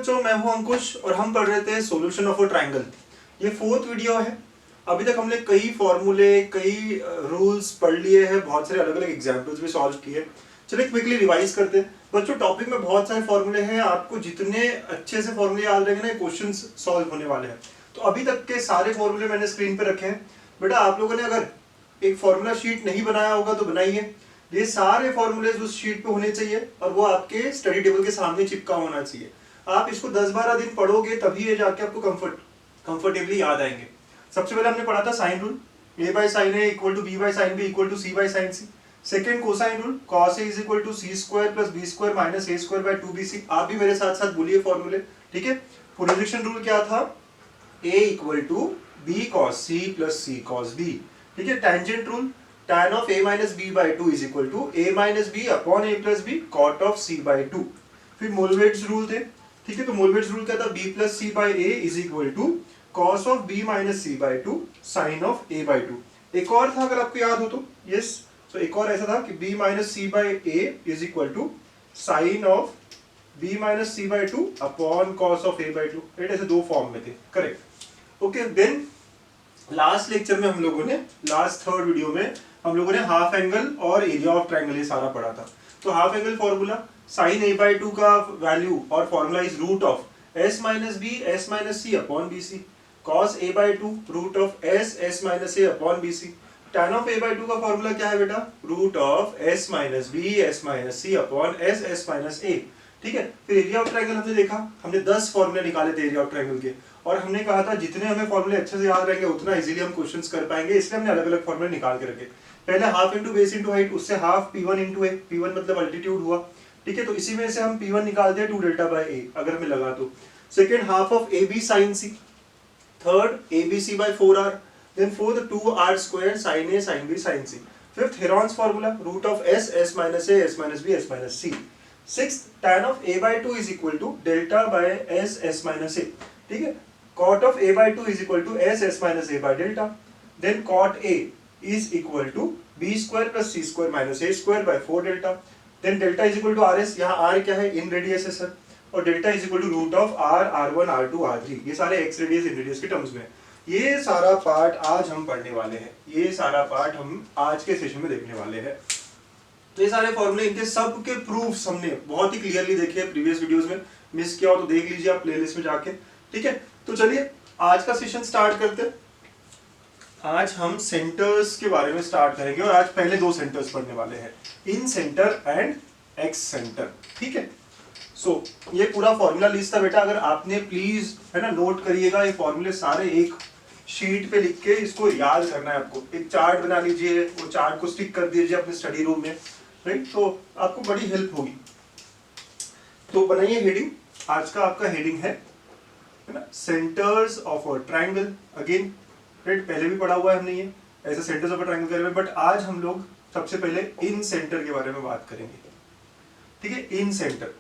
बच्चों, मैं हूं अंकुश और हम पढ़ रहे थे सॉल्यूशन ऑफ अ ट्रायंगल। ये फोर्थ वीडियो है। अभी तक हमने कई फॉर्मूले, कई रूल्स पढ़ लिए हैं, बहुत सारे अलग अलग एग्जांपल्स भी सॉल्व किए। चलिए क्विकली रिवाइज करते हैं। बच्चों, टॉपिक में बहुत सारे फॉर्मूले हैं, आपको जितने अच्छे से फॉर्मूले याद रहेंगे ना, क्वेश्चन सॉल्व होने वाले हैं। तो अभी तक के सारे फॉर्मूले मैंने स्क्रीन पे रखे हैं। बेटा, आप लोगों ने अगर एक फॉर्मूला शीट नहीं बनाया होगा तो बनाइए। ये सारे फॉर्मूलेज उस शीट पे होने चाहिए और वो आपके स्टडी टेबल के सामने चिपका होना चाहिए। आप इसको 10-12 दिन पढ़ोगे तभी ये जाके आपको कंफर्टेबली याद आएंगे। सबसे पहले हमने पढ़ा था sine rule, a by sine A equal to B by sine B equal to C by sine C. Second cosine rule, cos a is equal to C square plus B square minus A square by 2bc। आप भी मेरे साथ साथ बोलिए फॉर्मूले, ठीक है। Projection rule क्या था, a equal to B cos C plus C cos B, ठीक है। Tangent rule, tan of a minus b by 2 is equal to a minus b upon a plus b cot of c by 2। फिर मोलवेट्स rule थे, ठीक है। तो मोलवेट्स rule क्या था, b plus c by a is equal to cos of b minus c by 2 sin of a by 2। एक और था, अगर आपको याद हो तो, यस। तो एक और ऐसा था कि b minus c by a is equal to sin of b minus c by 2 upon cos of a by 2। Right, ऐसे दो फॉर्म में थे, correct. Okay, then last lecture में हम लोगों ने, लास्ट थर्ड वीडियो में हम लोगों ने हाफ एंगल और एरिया ऑफ ट्रायंगल ये सारा पढ़ा था। तो half angle formula, sine A by 2 का वैल्यू और formula is root of S minus B S minus C upon B C. Cos A by 2 root of S minus A upon B C. tan of A by 2 का formula क्या है बेटा, root of S minus B S minus C upon S minus ए, ठीक है। फिर area of triangle हमने देखा, हमने 10 फॉर्मूले निकाले थे एरिया ऑफ ट्रायंगल के, और हमने कहा था जितने हमें फॉर्मूले अच्छे से याद रहेंगे उतना इजीली हम क्वेश्चंस कर पाएंगे, इसलिए हमने अलग अलग फॉर्मूले निकाल के रखे। पहले half into base into height, उससे हाफ p1 इंटू ए, p1 मतलब अल्टीट्यूड हुआ, ठीक है। तो इसी में से हम p1 निकालते हैं 2 डेल्टा बाय a, अगर हमें लगा तो। Second half of ab sin c, third abc by 4r, then fourth 2r square sin a sin b sin c। Fifth Heron's formula, root of s minus a s minus b s minus c। Sixth tan of a by 2 is equal to delta by s minus a, ठीक है। cot of a by 2 is equal to s minus a by delta। Then cot a is equal to b square plus c square minus a square by 4 delta। Then delta is equal to rs, यहाँ r क्या है, इन radius है sir, और delta is equal to root of r, r1, r2, r3। ये सारे x radius इन radius के terms में। ये सारा पार्ट आज हम पढ़ने वाले हैं, ये सारा पार्ट हम आज के सेशन में देखने वाले हैं। तो ये सारे फॉर्मूले, इनके सब के प्रूफ्स हमने बहुत ही क्लियरली देखे प्रीवियस वीडियोस में। मिस किया हो तो देख लीजिए आप प्लेलिस्ट में जाके, ठीक है। तो चलिए आज का सेशन स्टार्ट करते हैं। आज हम सेंटर्स के बारे में स्टार्ट करेंगे और आज पहले दो सेंटर्स पढ़ने वाले हैं, इन सेंटर एंड एक्स सेंटर, ठीक है। सो ये पूरा फॉर्मूला लिस्ट था बेटा, अगर आपने प्लीज है ना नोट करिएगा, ये फॉर्मूले सारे एक शीट पे लिख के इसको याद करना है आपको। एक चार्ट बना लीजिए, वो चार्ट को स्टिक कर दीजिए अपने स्टडी रूम में, राइट, तो आपको बड़ी हेल्प होगी। तो बनाइए हेडिंग, आज का आपका हेडिंग है ना, centres of a triangle. Again right, पहले भी पढ़ा हुआ है हमने ये ऐसे सेंटर्स ऑफ अ ट्रायंगल के बारे में, बट आज हम लोग सबसे पहले इन सेंटर के बारे में बात करेंगे, ठीक है। इन सेंटर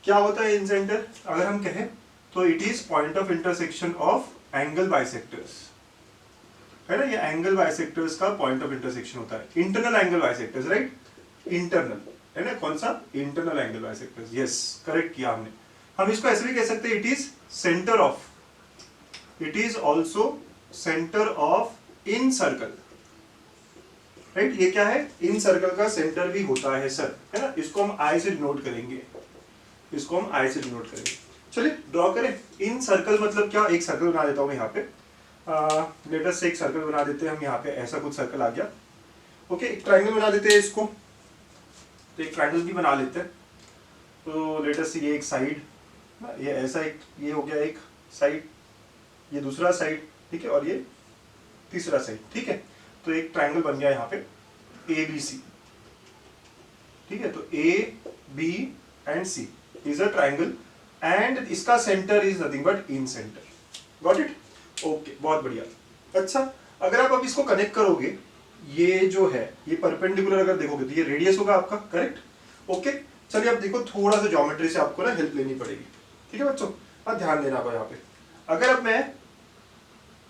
क्या होता है, इन सेंटर अगर हम कहें तो it is point of intersection of angle bisectors, है ना। ये एंगल बाइसेक्टर्स का पॉइंट ऑफ इंटरसेक्शन होता है, internal angle bisectors, right, internal है ना, कौन सा, internal angle bisectors, yes correct किया हमने। हम इसको ऐसे भी कह सकते हैं, it is centre of, it is also centre of in circle, right. ये क्या है, इन सर्कल का सेंटर भी होता है सर, है ना। इसको हम आई से डिनोट करेंगे, इसको हम आई से डिनोट करेंगे। चलिए ड्रॉ करें। इन सर्कल मतलब क्या, एक सर्कल बना देता हूं यहाँ पे, लेट अस से एक सर्कल बना देते हैं हम यहाँ पे, ऐसा कुछ सर्कल आ गया, ओके। एक ट्रायंगल बना देते हैं इसको, तो एक ट्रायंगल भी बना लेते हैं। तो लेट अस से ये एक साइड, ये ऐसा एक, ये हो गया एक साइड, ये दूसरा साइड, ठीक है, और ये तीसरा साइड, ठीक है। तो एक ट्रायंगल बन गया यहाँ पे ABC, ठीक है। तो AB and C is a triangle and इसका centre is nothing but incentre, got it, okay, बहुत बढ़िया। अच्छा, अगर आप अब इसको कनेक्ट करोगे, ये जो है ये परपेंडिकुलर अगर देखोगे तो ये रेडियस होगा आपका, करेक्ट, ओके। चलिए अब देखो, थोड़ा सा ज्योमेट्री से आपको ना हेल्प लेनी पड़ेगी, ठीक है बच्चों, अब ध्यान देना आप यहाँ पे। अगर अब मैं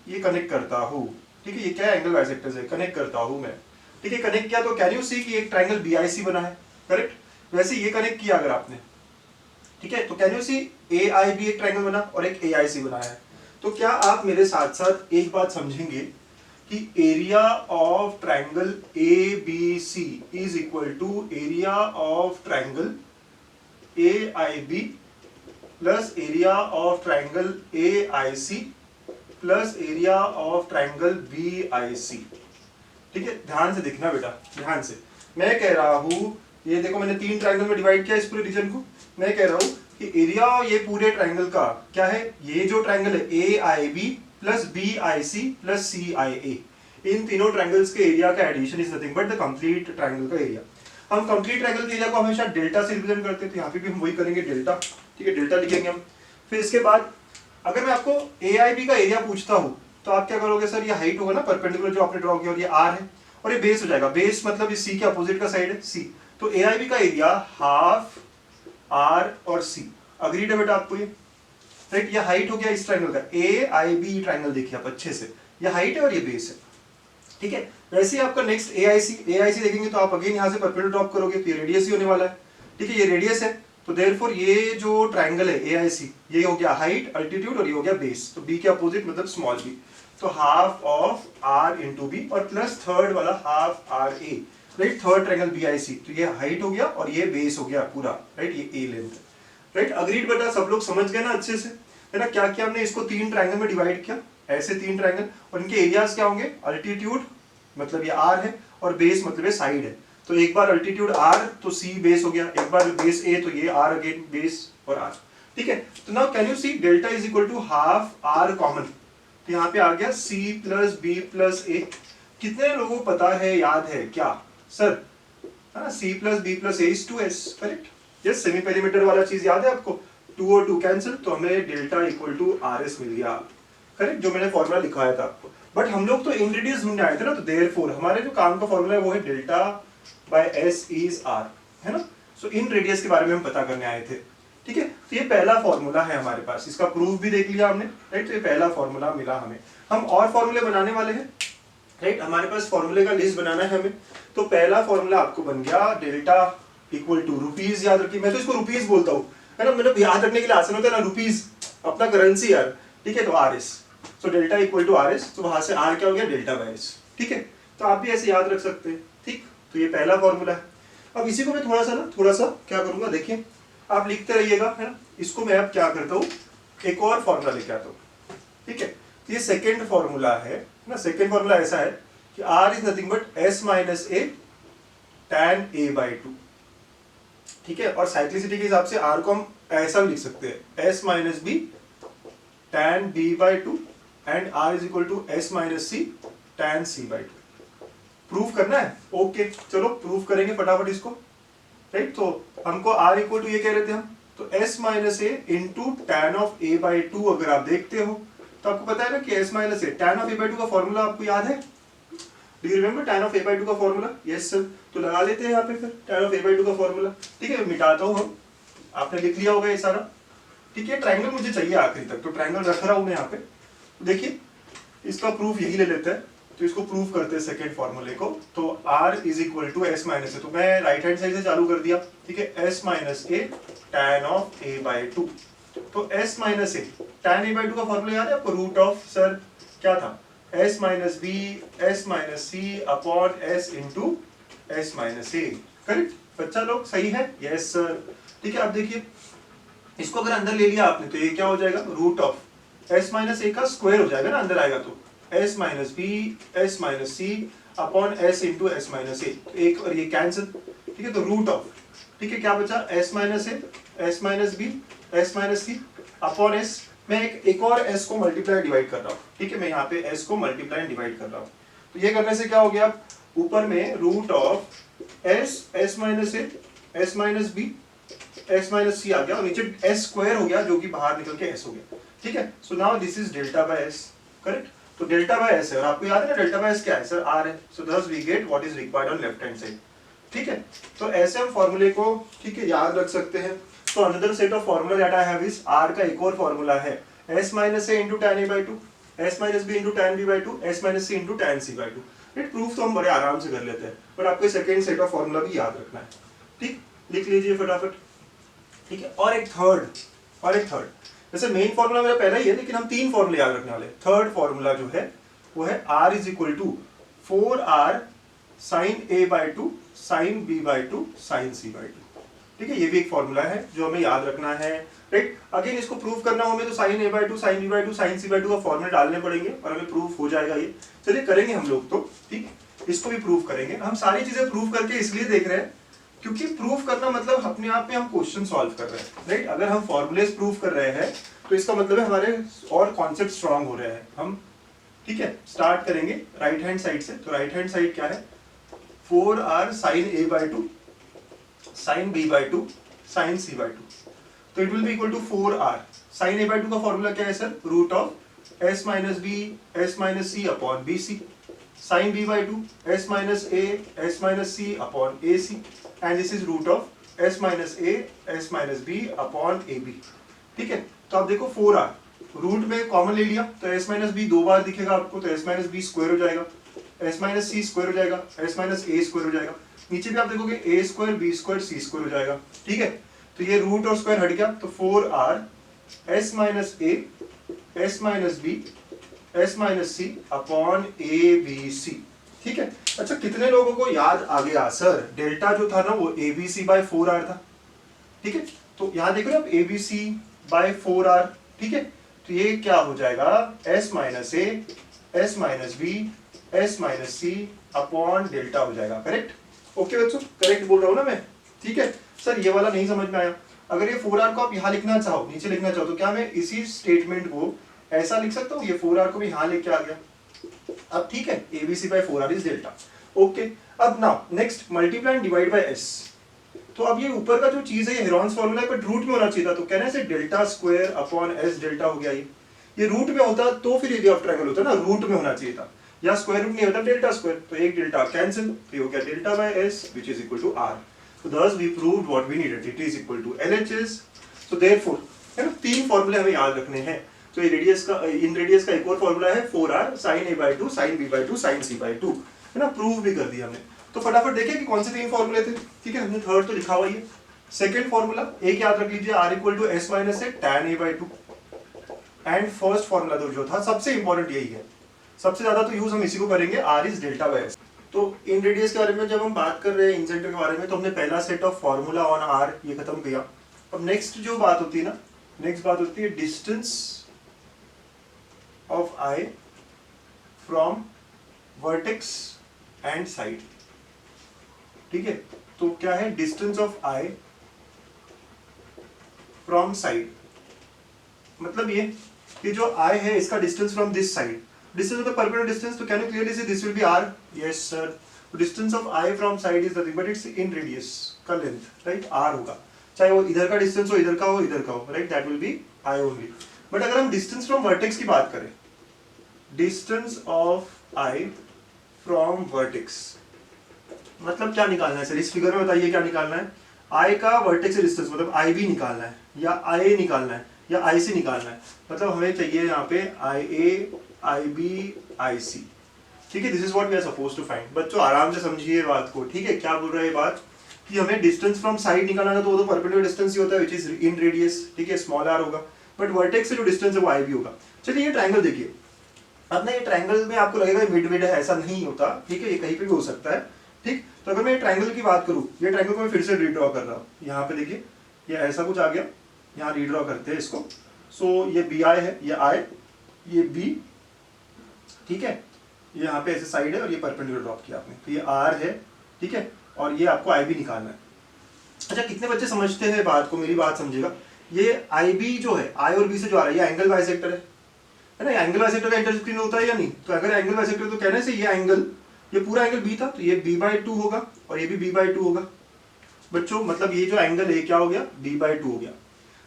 ये कनेक्ट करता हूँ, ठीक है, ये क्या एंगल बाइसेक्टर्स है, कनेक्ट करता हूँ मैं, ठीक है। कनेक्ट किया तो कैन यू सी कि एक ट्रायंगल BIC बना है, करेक्ट। वैसे ये कनेक्ट किया अगर आपने, ठीक है, तो कैन यू सी AIB एक ट्राइंगल बना और एक AIC बनाया है। तो क्या आप मेरे साथ साथ एक बात समझेंगे कि area of triangle ABC is equal to area of triangle AIB plus area of triangle AIC plus area of triangle BIC। ठीक है, ध्यान से देखना बेटा, ध्यान से। मैं कह रहा हूं, ये देखो मैंने 3 ट्राइंगल में डिवाइड किया इस पूरे रीजन को। मैं कह रहा हूं कि एरिया ये पूरे ट्राइंगल का क्या है, ये जो ट्राइंगल है AIB plus BIC plus CIA, इन तीनों ट्राइंगल्स के एरिया का addition is nothing but the complete triangle का एरिया। हम कंप्लीट ट्राइंगल के एरिया को हमेशा डेल्टा से रिप्रेजेंट करते हैं, तो यहाँ पे भी हम वही करेंगे, डेल्टा। ठीक है, डेल्टा लिखेंगे हम। फिर इसके बाद अगर मैं आपको AIB का एरिया पूछता हूँ तो आप क्या करोगे, सर ये हाइट होगा ना परपेंडिकुलर जो आपने ड्रॉ किया, और ये R है और ये बेस हो जाएगा। बेस मतलब इस C के अपोजिट का साइड है C, तो AIB का एरिया हाफ R और C। अग्रीड है बेटा आपको ये, राइट। ये हाइट हो गया इस ट्राइंगल का, AIB ट्राइंगल देखिए आप अच्छे से, ये हाइट है और ये बेस है। ठीक है, वैसे ही आपका नेक्स्ट AIC देखेंगे तो आप अगेन यहाँ से परपेंडिकुलर ड्रॉप करोगे तो ये रेडियस ही होने वाला है। ठीक है, ये रेडियस है, तो देयरफॉर ये जो ट्राइंगल है AIC, ये हो गया हाइट, अल्टीट्यूड और ये हो गया बेस, तो B के अपोजिट मतलब स्मॉल b, तो half of R into B और प्लस थर्ड वाला half RA, right. Third triangle BIC, तो ये हाइट हो गया और ये बेस हो गया पूरा, राइट, ये A लेंथ, राइट। अग्रीड बेटा, सब लोग समझ गए ना अच्छे से, है ना। क्या किया हमने, इसको 3 ट्राइंगल में डिवाइड किया, ऐसे 3 ट्राइंगल, और इनके एरियाज क्या होंगे, अल्टीट्यूड मतलब ये R है और बेस मतलब ये साइड है, तो एक बार अल्टीट्यूड R तो C बेस हो गया, एक बार बेस A तो ये R अगेन बेस और R। ठीक है, तो now can you see delta is equal to half R common, तो यहाँ पे आ गया C plus B plus A। कितने लोगों को पता है, याद है क्या सर, है ना, C plus B plus A is 2S, correct. Yes, semi perimeter वाला चीज याद है आपको, 2 और 2 कैंसिल, तो हमें डेल्टा इक्वल टू RS मिल गया, करेक्ट, जो मैंने फॉर्मूला लिखवाया था आपको। बट हम लोग तो इन रेडियस ढूंढने आए थे ना, तो देयरफॉर हमारे जो काम का फॉर्मूला है वो है delta by S is R, है ना। सो इन रेडियस के बारे में हम पता करने आए थे। ठीक है, तो ये पहला फॉर्मूला है हमारे पास, इसका प्रूफ भी देख लिया हमने, राइट। तो ये पहला फॉर्मूला मिला हमें। हम और फॉर्मूले बनाने वाले हैं, राइट। हमारे पास फॉर्मूले का लिस्ट बनाना है हमें। तो पहला फॉर्मूला आपको बन गया डेल्टा इक्वल टू रुपीज, याद रखिए, मैं तो इसको रुपीज बोलता हूँ, है ना, मतलब याद रखने के लिए आसान होता है ना, रुपीज अपना करेंसी यार। ठीक है, तो RS, तो डेल्टा इक्वल टू RS, तो वहां से R क्या हो गया, डेल्टा बाय S। ठीक है, तो आप भी ऐसे याद रख सकते हैं। ठीक, तो ये पहला फॉर्मूला है। अब इसी को मैं थोड़ा सा क्या करूंगा, देखिए आप लिखते रहिएगा, है ना। इसको मैं अब क्या करता हूँ, एक और फॉर्मूला लेके आता हूँ। ठीक है, तो ये सेकेंड फॉर्मूला है ना। सेकेंड फॉर्मूला ऐसा है कि R is nothing but S minus A tan A by 2। ठीक है, और साइक्लिसिटी के हिसाब से R को हम ऐसा भी लिख सकते हैं, S minus B tan B by 2 and R is equal to S minus C tan C by 2। Proof करना है, ओके, चलो प्रूफ करेंगे फटाफट इसको, राइट। तो हमको R इक्वल टू ये कह रहे थे हम, तो S minus A into tan of A by 2 अगर आप देखते हो तो आपको पता है ना कि S minus A, tan of A by 2 का फॉर्मूला आपको याद है, do you remember tan of A by 2 का फॉर्मूला? यस सर, तो लगा लेते हैं यहाँ पे फिर टैन ऑफ A बाई 2 का फॉर्मूला। ठीक है, मिटाता हूँ हम, आपने लिख लिया होगा ये सारा। ठीक है, ट्राइंगल मुझे चाहिए आखिरी तक, तो ट्राइंगल रख रहा हूँ मैं यहाँ पे। देखिए इसका प्रूफ यही ले लेते हैं, तो इसको प्रूफ करते हैं सेकेंड फॉर्मूले को। तो R is equal to S minus A, तो मैं राइट हैंड साइड से चालू कर दिया। ठीक है, S minus A tan of A by 2, तो S minus A tan A by 2 का फॉर्मूला याद है आपको, रूट ऑफ सर क्या था, S minus B S minus C upon S into S minus A, correct. बच्चा लोग सही है, यस सर। ठीक है, अब देखिए इसको अगर अंदर ले लिया आपने तो ये क्या हो जाएगा, root of S minus A का स्क्वायर हो जाएगा ना, अंदर आएगा तो S minus B S minus C upon S into S minus A, एक और ये कैंसिल। ठीक है, तो रूट ऑफ, ठीक है क्या बचा, S माइनस ए S minus B S minus C upon S, मैं एक और S को मल्टीप्लाई डिवाइड कर रहा हूँ। ठीक है, मैं यहाँ पे S को मल्टीप्लाई डिवाइड कर रहा हूँ, तो ये करने से क्या हो गया, ऊपर में root of S minus A S minus B S minus C आ गया और नीचे S स्क्वायर हो गया जो कि बाहर निकल के S हो गया। ठीक है, so now this is delta by S, correct. तो डेल्टा बाय S है और आपको याद है ना डेल्टा बाय S क्या है सर, R है। सो thus we get what is required on left hand side। ठीक है, तो ऐसे हम फॉर्मूले को ठीक है याद रख सकते हैं। तो another set of formula that I have is R का एक और फॉर्मूला है S minus A into tan A by 2 S minus B into tan B by 2 S minus C into tan C by 2। Right, proof तो हम बड़े आराम से कर लेते हैं, बट आपको सेकेंड सेट ऑफ फॉर्मूला भी याद रखना है। ठीक, लिख लीजिए फटाफट। ठीक है, और एक थर्ड जैसे मेन फॉर्मूला मेरा पहला ही है, लेकिन हम 3 फॉर्मूले याद रखने वाले हैं। थर्ड फॉर्मूला जो है वो है r is equal to 4r sine a by two sine b by two sine c by two. ठीक है, ये भी एक फॉर्मूला है जो हमें याद रखना है, राइट। अगेन इसको प्रूव करना हो हमें तो sine a by two sine b by two sine c by two का फॉर्मूला डालने पड़ेंगे और हमें प्रूफ हो जाएगा ये। चलिए करेंगे हम लोग तो, ठीक, इसको भी प्रूव करेंगे। हम सारी चीजें प्रूव करके इसलिए देख रहे हैं क्योंकि प्रूफ करना मतलब अपने आप में हम क्वेश्चन सॉल्व कर रहे हैं, राइट। अगर हम फॉर्मूलेस प्रूव कर रहे हैं तो इसका मतलब है हमारे और कॉन्सेप्ट स्ट्रांग हो रहे हैं हम। ठीक है, स्टार्ट करेंगे राइट हैंड साइड से। तो राइट हैंड साइड क्या है, 4r sine a by two sine b by two sine c by two. तो it will be equal to 4r sine a by two का फॉर्मूला क्या है sir, root of s minus B S minus C upon B C, sine b by two s minus a s minus c upon a c, and this is root of s minus a s minus b upon a b। ठीक है, तो आप देखो 4r root में common ले लिया तो s minus B 2 बार दिखेगा आपको, तो s माइनस बी स्क्वायर हो जाएगा, s माइनस सी स्क्वायर हो जाएगा, s माइनस a स्क्वायर हो जाएगा। नीचे भी आप देखोगे a square b square c square हो जाएगा। ठीक है, तो ये रूट और स्क्वायर हट गया, तो 4r s minus a s minus b s minus c upon a b c। ठीक है, अच्छा कितने लोगों को याद आ गया सर, डेल्टा जो था ना वो a b c bye 4r था। ठीक है, तो यहाँ देखो आप a b c bye 4r। ठीक है, तो ये क्या हो जाएगा, s minus a s minus b s minus c upon delta हो जाएगा। करेक्ट, ओके बच्चों, करेक्ट बोल रहा हूँ ना मैं। ठीक है सर, ये वाला नहीं समझ में आया। अगर ये 4r को आप यहाँ लिखना चाहो, नीचे लिखना चाहो, तो क्या मैं इसी स्टेटमेंट को ऐसा लिख सकता हूँ, ये 4r को भी यहाँ लेके आ गया। अब ठीक है, abc by 4r is delta. Okay, अब now next multiply and divide by s। तो अब ये ऊपर का जो चीज है ये हेरॉन्स फॉर्मूला है, बट रूट में होना चाहिए था, तो कहने से delta square upon s delta हो गया। ये रूट में होता तो फिर एरिया ऑफ ट्रायंगल होता ना, रूट में होना चाहिए था, या स्क्वायर रूट नहीं होता डेल्टा स्क्वायर, तो एक डेल्टा कैंसिल, तो ये हो गया delta by s which is equal to r। So thus we proved what we needed. It is equal to LHS. So therefore, है ना, 3 फॉर्मूले हमें याद रखने हैं। तो ये रेडियस का, इन रेडियस का एक और फॉर्मूला है 4r sin a by 2 sin b by 2 sin c by 2, है ना, प्रूव भी कर दिया हमने। तो फटाफट देखिए कि कौन से 3 फॉर्मूले थे। ठीक है, हमने थर्ड तो लिखा हुआ है। सेकंड फॉर्मूला एक याद रख लीजिए, r equal to s minus a tan a by 2। And first formula तो जो था सबसे इंपॉर्टेंट यही है, सबसे ज्यादा तो यूज हम इसी को करेंगे, r is delta by s। तो इन रेडियस के बारे में जब हम बात कर रहे हैं, इन सेंटर के बारे में, तो हमने पहला set of formula on R ये खत्म किया। अब नेक्स्ट जो बात होती है ना, नेक्स्ट बात होती है distance of I from vertex and side. ठीक है, तो क्या है distance of I from side, मतलब ये कि जो आई है इसका distance from this side, distance of the perpendicular distance, so can you clearly say this will be r? Yes sir. So distance of I from side is nothing but it's in radius का length, right? r होगा, चाहे वो इधर का distance हो, इधर का हो, इधर का हो, right? That will be I only. But अगर हम distance from vertex की बात करें, distance of I from vertex, मतलब क्या निकालना है सर इस फिगर में, बताइए क्या निकालना है। I का vertex से distance मतलब IB निकालना है, या IA निकालना है, या IC निकालना है। मतलब हमें चाहिए यहाँ पे IA IB IC। ठीक है, this is what we are supposed to find. बच्चों आराम से समझिए बात को। ठीक है, क्या बोल रहा है ये बात कि हमें डिस्टेंस फ्रॉम साइड निकालना है, तो वो तो परपेंडिकुलर डिस्टेंस ही होता है व्हिच इज इन रेडियस। ठीक है, स्मॉल r होगा, बट वर्टेक्स से जो डिस्टेंस है वो IB होगा। चलिए ये ट्रायंगल देखिए। अब ना ये ट्रायंगल में आपको लगेगा मिड विड है, ऐसा नहीं होता। ठीक है, ये कहीं पे भी हो सकता है। ठीक, तो अगर मैं ट्रायंगल की बात करूँ, ये ट्रायंगल को मैं फिर से रीड्रॉ कर रहा हूँ। यहाँ पे देखिए ये ऐसा कुछ आ गया, यहाँ रीड्रॉ करते हैं इसको। सो ये BI है, ये I, ये B। ठीक है, ये यहाँ पे ऐसे साइड है और ये परपेंडिकुलर ड्रॉप किया आपने, तो ये r है। ठीक है, और ये आपको IB निकालना है। अच्छा कितने बच्चे समझते हैं बात को, मेरी बात समझिएगा। ये IB जो है I और B से जो आ रहा है ये एंगल बाइसेक्टर है ना, एंगल बाइसेक्टर का इंटरसेक्शन होता है या नहीं। तो अगर एंगल बाइसेक्टर तो कहने से ये एंगल, ये पूरा एंगल B था, तो ये B/2 होगा और ये भी B/2 होगा। बच्चों मतलब ये जो एंगल है क्या हो गया, B/2 हो गया।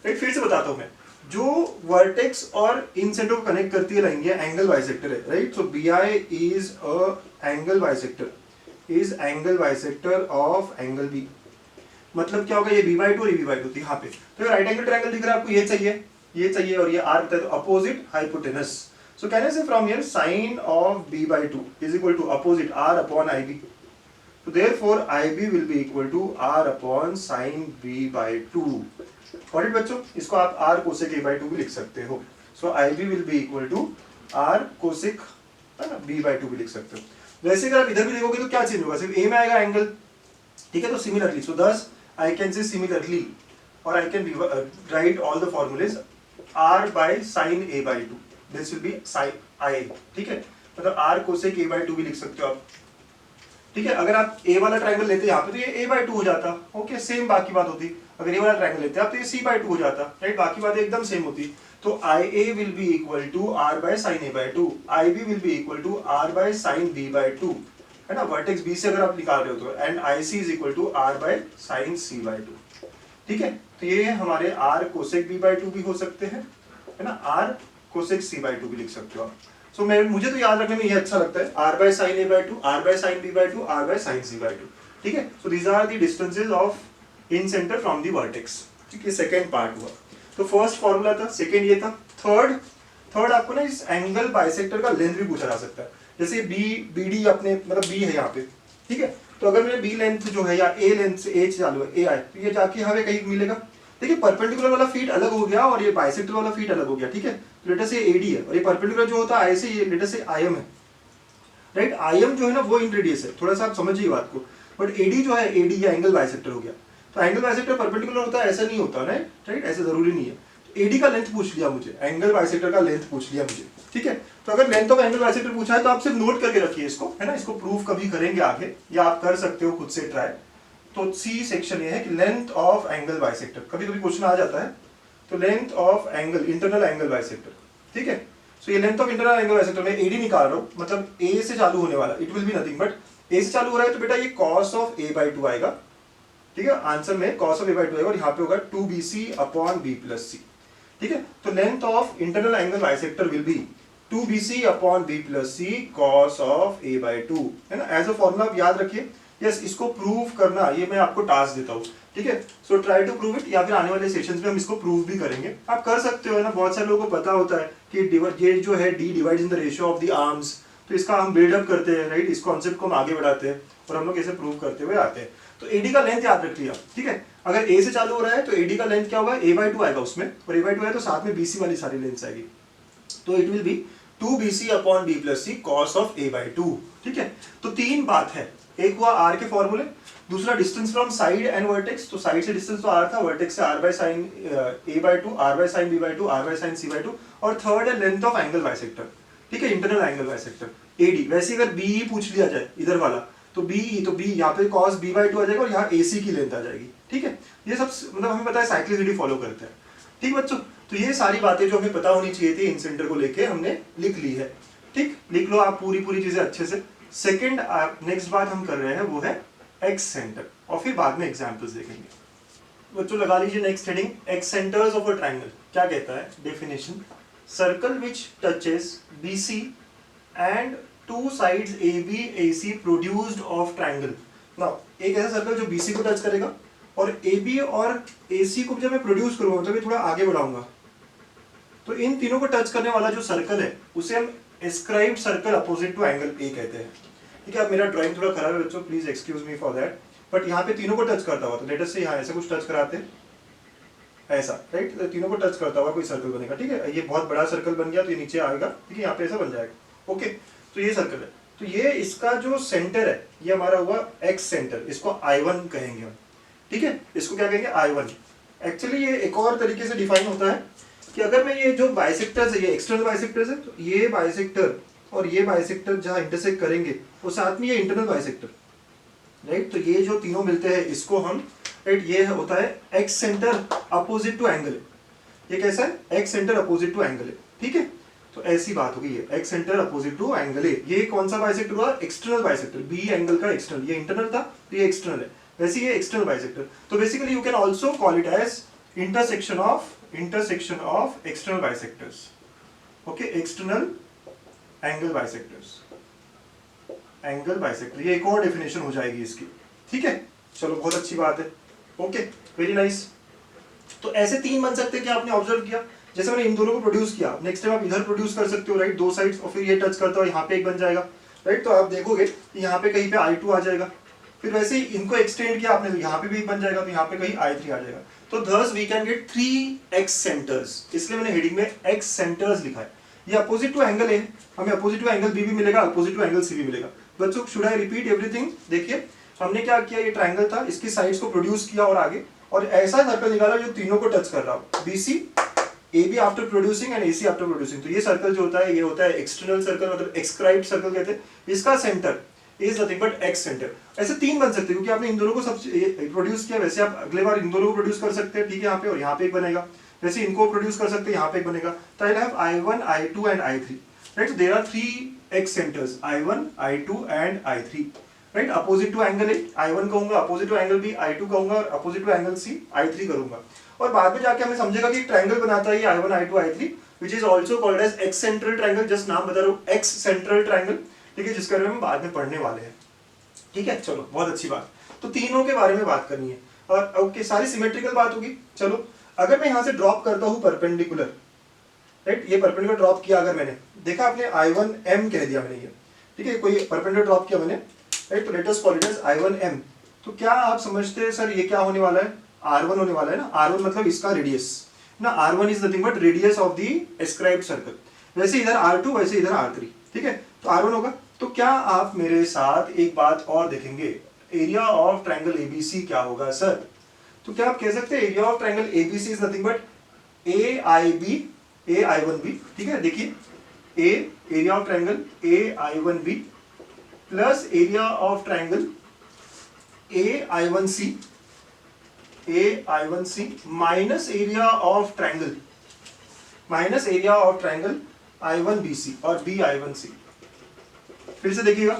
राइट, फिर से बताता हूँ मैं, जो वर्टेक्स और इन सेंटर को कनेक्ट करती है लाइन, ये एंगल बाइसेक्टर है। Right, so BI is a angle bisector, is angle bisector of angle B। मतलब क्या होगा, ये B/2 और ये B/2 यहाँ पे, तो ये राइट एंगल ट्रायंगल दिख रहा है आपको, ये चाहिए, ये चाहिए, और ये R बताए तो अपोजिट हाइपोटेनस। सो कहने से from here sine of B/2 is equal to opposite R upon IB। So therefore IB will be equal to R upon sin B/2। और बच्चों इसको आप r कोसेक a by 2 भी लिख सकते हो। So IB will be equal to r cosec b by 2 भी लिख सकते हो। वैसे अगर आप इधर भी देखोगे तो क्या चेंज होगा, सिर्फ a में आएगा एंगल, ठीक है। तो सिमिलरली, सो दस आई कैन से सिमिलरली और I can write all the formulas r by sin a by 2, this will be sin I, ठीक है। मतलब r कोसेक a by 2 भी लिख सकते हो आप, ठीक है। अगर आप a वाला ट्रायंगल लेते यहाँ पे तो ये a by 2 हो जाता, ओके, सेम बाकी बात होती। अगर ये वाला ट्रायंगल लेते आप तो ये c by 2 हो जाता, राइट, बाकी बात एकदम सेम होती। तो IA will be equal to r by sin a by 2, IB will be equal to r by sin b by 2, है ना, वर्टेक्स B से अगर आप निकाल रहे हो तो, and IC is equal to r by sin c by 2, ठीक है। तो ये हमारे r कोसेक b by 2 भी हो सकते हैं, है ना, r कोसेक c by 2 भी लिख सकते हो आप। सो मुझे तो याद रखने में ये अच्छा लगता है, r by sin a by 2, r by sin b by 2, r by sin c by 2, ठीक है। So these are the distances of incentre from the vertex, ठीक है। सेकंड पार्ट हुआ, तो फर्स्ट फॉर्मूला था, सेकंड ये था। Third आपको ना इस एंगल बाइसेक्टर का लेंथ भी पूछा जा सकता है। जैसे BD अपने मतलब B है यहाँ पे, ठीक है। तो अगर मेरे B लेंथ जो है या A लेंथ से A चालू है, A आए, तो ये जाके हमें कहीं मिलेगा, देखिए परपेंडिकुलर वाला फीट अलग हो गया और ये बाइसेक्टर वाला फीट अलग हो गया, ठीक है। तो लेटर से AD है और ये परपेंडिकुलर जो होता है I से, ये लेटर से IM है, राइट। IM जो है ना वो इन रेडियस है, थोड़ा सा आप समझिए बात को। बट AD जो है, AD या एंगल बाइसेक्टर हो गया। तो एंगल बाइसेक्टर परपेंडिकुलर होता है ऐसा नहीं होता ना, राइट, ऐसा जरूरी नहीं है। तो AD का लेंथ पूछ लिया मुझे, एंगल बाइसेक्टर का लेंथ पूछ लिया मुझे, ठीक है। तो अगर लेंथ ऑफ एंगल बाइसेक्टर पूछा है तो आप सिर्फ नोट करके रखिए इसको, है ना। इसको प्रूफ कभी करेंगे आगे या आप कर सकते हो खुद से ट्राई। तो सी सेक्शन ये है कि लेंथ ऑफ एंगल बाइसेक्टर, कभी कभी क्वेश्चन आ जाता है। तो length of angle, internal angle bisector, ठीक है। सो ये length of internal angle bisector में AD निकाल रहा हूँ, मतलब A से चालू होने वाला, it will be nothing but A से चालू हो रहा है तो बेटा ये cos ऑफ A by 2 आएगा, ठीक है। आंसर में cos ऑफ A by 2 आएगा और यहाँ पे होगा 2BC upon B plus C, ठीक है। तो length of internal angle bisector will be 2BC upon B plus C cos of A by 2, है ना। एज अ फॉर्मूला आप याद रखिए। यस, इसको प्रूव करना ये मैं आपको टास्क देता हूँ, ठीक है। So try to prove it, या फिर आने वाले सेशंस में हम इसको प्रूव भी करेंगे। आप कर सकते हो, है ना। बहुत सारे लोगों को पता होता है कि ये जो है D divides in the ratio of the arms, तो इसका हम बिल्डअप करते हैं, राइट। इस कॉन्सेप्ट को हम आगे बढ़ाते हैं और हम लोग ऐसे प्रूव करते हुए आते हैं। तो AD का लेंथ याद रख लिया, ठीक है। अगर A से चालू हो रहा है तो AD का लेंथ क्या होगा, A by 2 आएगा उसमें, और A by 2 है तो साथ में BC वाली सारी लेंथ आएगी। तो it will B 2BC upon B plus C cos of A by 2, ठीक है। तो तीन बात है, एक हुआ R के फॉर्मूले, दूसरा distance from side and vertex, तो साइड से डिस्टेंस तो R था, वर्टेक्स से R by sin A by 2, R by sin B by 2, R by sin C by 2, और थर्ड है लेंथ ऑफ एंगल बाइसेक्टर, ठीक है, इंटरनल एंगल बाइसेक्टर AD। वैसे अगर BE पूछ लिया जाए इधर वाला तो BE, तो B यहाँ पे cos B by 2 आ जाएगा और यहाँ AC की लेंथ आ जाएगी, ठीक है। ये सब मतलब हमें पता है, साइक्लिसिटी फॉलो करते हैं, ठीक बच्चों। तो ये सारी बातें जो हमें पता होनी चाहिए थी इन सेंटर को लेके हमने लिख ली है, ठीक। लिख लो आप पूरी चीजें अच्छे से। सेकंड नेक्स्ट बात हम कर रहे हैं वो है एक्स सेंटर, और फिर बाद में एग्जांपल्स देखेंगे। बच्चों लगा लीजिए next heading, x centres of a triangle. क्या कहता है definition, circle which touches BC and two sides AB AC produced of triangle. Now एक ऐसा सर्कल जो BC को टच करेगा और AB और AC को जब मैं प्रोड्यूस करूंगा, मतलब ये थोड़ा आगे बढ़ाऊंगा, तो इन तीनों को टच करने वाला जो सर्कल है उसे हम escribed circle opposite to angle A कहते हैं, ठीक है। अब मेरा ड्राइंग थोड़ा खराब है बच्चों, please excuse me for that. But यहाँ पे तीनों को टच करता हुआ, तो लेट अस से यहाँ ऐसे कुछ टच कराते हैं, ऐसा, राइट। तो तीनों को टच करता हुआ कोई सर्कल बनेगा, ठीक है। ये बहुत बड़ा सर्कल बन गया तो ये नीचे आएगा, ठीक है, यहाँ पे ऐसा बन जाएगा, ओके। तो ये सर्कल है, तो ये इसका जो सेंटर है ये हमारा हुआ एक्स सेंटर, इसको I1 कहेंगे हम, ठीक है। इसको क्या कहेंगे, I1। एक्चुअली ये एक और तरीके से डिफाइन होता है कि अगर मैं ये जो बाइसेक्टर्स है, ये एक्सटर्नल बाइसेक्टर्स है, तो ये बाइसेक्टर और ये बाइसेक्टर जहां इंटरसेक्ट करेंगे वो साथ में ये इंटरनल बाइसेक्टर, राइट। तो ये जो तीनों मिलते हैं इसको हम, राइट, ये होता है excentre opposite to angle. ये कैसा है, excentre opposite to angle है, ठीक है। तो ऐसी बात होगी, ये excentre opposite to angle है। ये कौन सा बाइसेक्टर हुआ, एक्सटर्नल बाइसेक्टर, बी एंगल का एक्सटर्नल, ये इंटरनल था तो ये एक्सटर्नल है, वैसे ये एक्सटर्नल बाइसेक्टर। तो basically you can also call it as intersection of external bisectors, okay, external angle bisectors, angle bisector, ये एक और डेफिनेशन हो जाएगी इसकी, ठीक है। चलो बहुत अच्छी बात है, ओके, वेरी नाइस। तो ऐसे तीन बन सकते हैं कि आपने ऑब्जर्व किया, जैसे मैंने इन दोनों को प्रोड्यूस किया, नेक्स्ट टाइम आप इधर प्रोड्यूस कर सकते हो, राइट, दो साइड्स, और फिर ये टच करता हो यहाँ पे एक बन जाएगा, राइट। तो आप देखोगे यहाँ पे कहीं पे I2 आ जाएगा, फिर वैसे ही इनको एक्सटेंड किया आपने, तो यहाँ पे भी बन जाएगा, तो यहाँ पे कहीं I3 आ जाएगा। तो thus we can get 3 x centers, इसलिए मैंने हेडिंग में x centers लिखा है। ये अपोजिट टू एंगल है, हमें अपोजिट टू एंगल बी भी मिलेगा, अपोजिट टू एंगल सी भी मिलेगा। बच्चों शुड आई रिपीट एवरीथिंग? देखिए हमने क्या किया, ये ट्राइंगल था, इसकी साइड्स को प्रोड्यूस किया और आगे, और ऐसा सर्कल निकाला जो तीनों को टच कर रहा हो, BC AB after producing and AC after producing. तो ये सर्कल जो होता है, ये होता है एक्सटर्नल सर्कल, मतलब एक्सक्राइब्ड सर्कल कहते हैं। इसका centre is nothing but x centre. ऐसे 3 बन सकते हैं क्योंकि आपने इन दोनों को सब प्रोड्यूस किया, वैसे आप अगले बार इन दोनों को प्रोड्यूस कर सकते हैं, ठीक है, यहाँ पे, और यहाँ पे एक बनेगा, वैसे इनको प्रोड्यूस कर सकते हैं, यहाँ पे एक बनेगा। तो I have I1 I2 and I3, राइट। There are 3 x centres, I1 I2 and I3, राइट। Opposite to angle A I1 कहूंगा, opposite to angle B I2 कहूंगा, और opposite to angle C I3 करूंगा। और बाद में जाके हमें समझेगा कि ट्रायंगल बनाता है ये I1 I2 I3 which is also called as excentral triangle. Just नाम बता रहा हूं, एक्स सेंट्रल ट्रायंगल, ठीक है, जिसके बारे में हम बाद में पढ़ने वाले हैं, ठीक है। चलो बहुत अच्छी बात, तो तीनों के बारे में बात करनी है, और ओके सारी सिमेट्रिकल बात होगी। चलो अगर मैं यहां से ड्रॉप करता हूं परपेंडिकुलर, राइट, ये परपेंडिकुलर ड्रॉप किया, अगर मैंने देखा आपने I1M कह दिया मैंने, ये ठीक है, कोई परपेंडिकुलर ड्रॉप किया मैंने, राइट, तो let us call it as I1M। तो क्या आप समझते हैं सर ये क्या होने वाला है, R1 होने वाला है ना। R1 मतलब इसका रेडियस ना, R1 is nothing but radius of the ascribed circle. वैसे इधर R2, वैसे इधर R3, ठीक है, तो R1 होगा। तो क्या आप मेरे साथ एक बात और देखेंगे, एरिया ऑफ ट्रायंगल ABC क्या होगा सर? तो क्या आप कह सकते हैं area of triangle ABC is nothing but AI1B, ठीक है। देखिए area of triangle AI1B plus area of triangle AI1C minus area of triangle I1BC और BI1C। फिर से देखिएगा,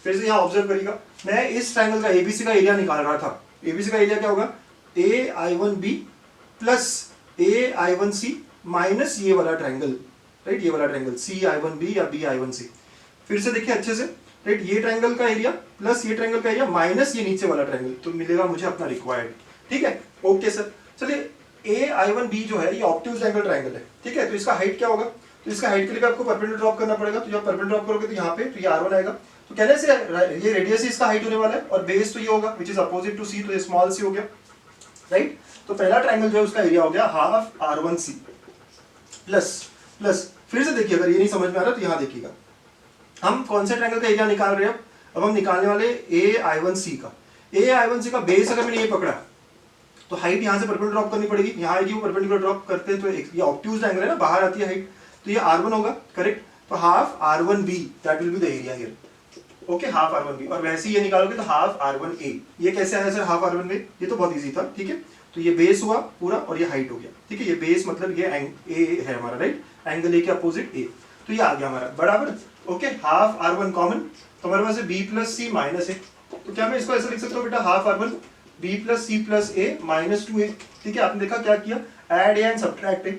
फिर से यहां ऑब्जर्व करिएगा, मैं इस ट्रायंगल का ABC का एरिया निकाल रहा था। ABC का एरिया क्या होगा, AI1B प्लस AI1C माइनस ये वाला ट्रायंगल, राइट, ये वाला ट्रायंगल CI1B या BI1C। फिर से देखिए अच्छे से, राइट, ये ट्रायंगल का एरिया प्लस ये ट्रायंगल का एरिया माइनस ये नीचे वाला ट्रायंगल, तो मिलेगा मुझे अपना रिक्वायर्ड, ठीक है। ओके सर, चलिए AI1B जो है ये ऑब्ट्यूज एंगल ट्रायंगल है, ठीक है। तो इसका हाइट क्या होगा, तो इसका हाइट के लिए आपको परपेंडिकुलर ड्रॉप करना पड़ेगा। तो जब परपेंडिकुलर ड्रॉप करोगे तो यहाँ पे, तो ये R1 आएगा, तो कहने से ये रेडियस ही इसका हाइट होने वाला है, और बेस तो ये होगा which is opposite to C, तो ये स्मॉल c हो गया, राइट। तो पहला ट्रायंगल जो है उसका एरिया हो गया हाफ R1C प्लस फिर से देखिए, अगर ये नहीं समझ में आ रहा तो यहाँ देखिएगा, हम कौन से ट्रायंगल का एरिया निकाल रहे हैं। अब हम निकालने वाले AI1C का बेस। अगर मैंने ये पकड़ा तो हाइट यहाँ से परपेंडिकुलर ड्रॉप करनी पड़ेगी, यहाँ आएगी, वो परपेंडिकुलर ड्रॉप करते हैं तो ये ऑब्ट्यूज एंगल है ना, बाहर आती है हाइट, तो ये R1 होगा, करेक्ट। तो half R1B that will be the area here, okay, half R1B। और वैसे ही ये निकालोगे तो हाफ R1A। ये कैसे आया सर हाफ R1A, ये तो बहुत इजी था, ठीक है। तो ये बेस हुआ पूरा और ये हाइट हो गया, ठीक है। ये बेस मतलब ये A है हमारा, राइट, एंगल A के अपोजिट A, तो ये आ गया हमारा बराबर, ओके। हाफ R1 कॉमन, तो हमारे पास B plus C minus A। तो क्या मैं इसको ऐसे लिख सकता हूँ बेटा, half R1B plus C plus A minus 2A, ठीक है। आपने देखा क्या किया, एड एंड सब्ट्रैक्ट A।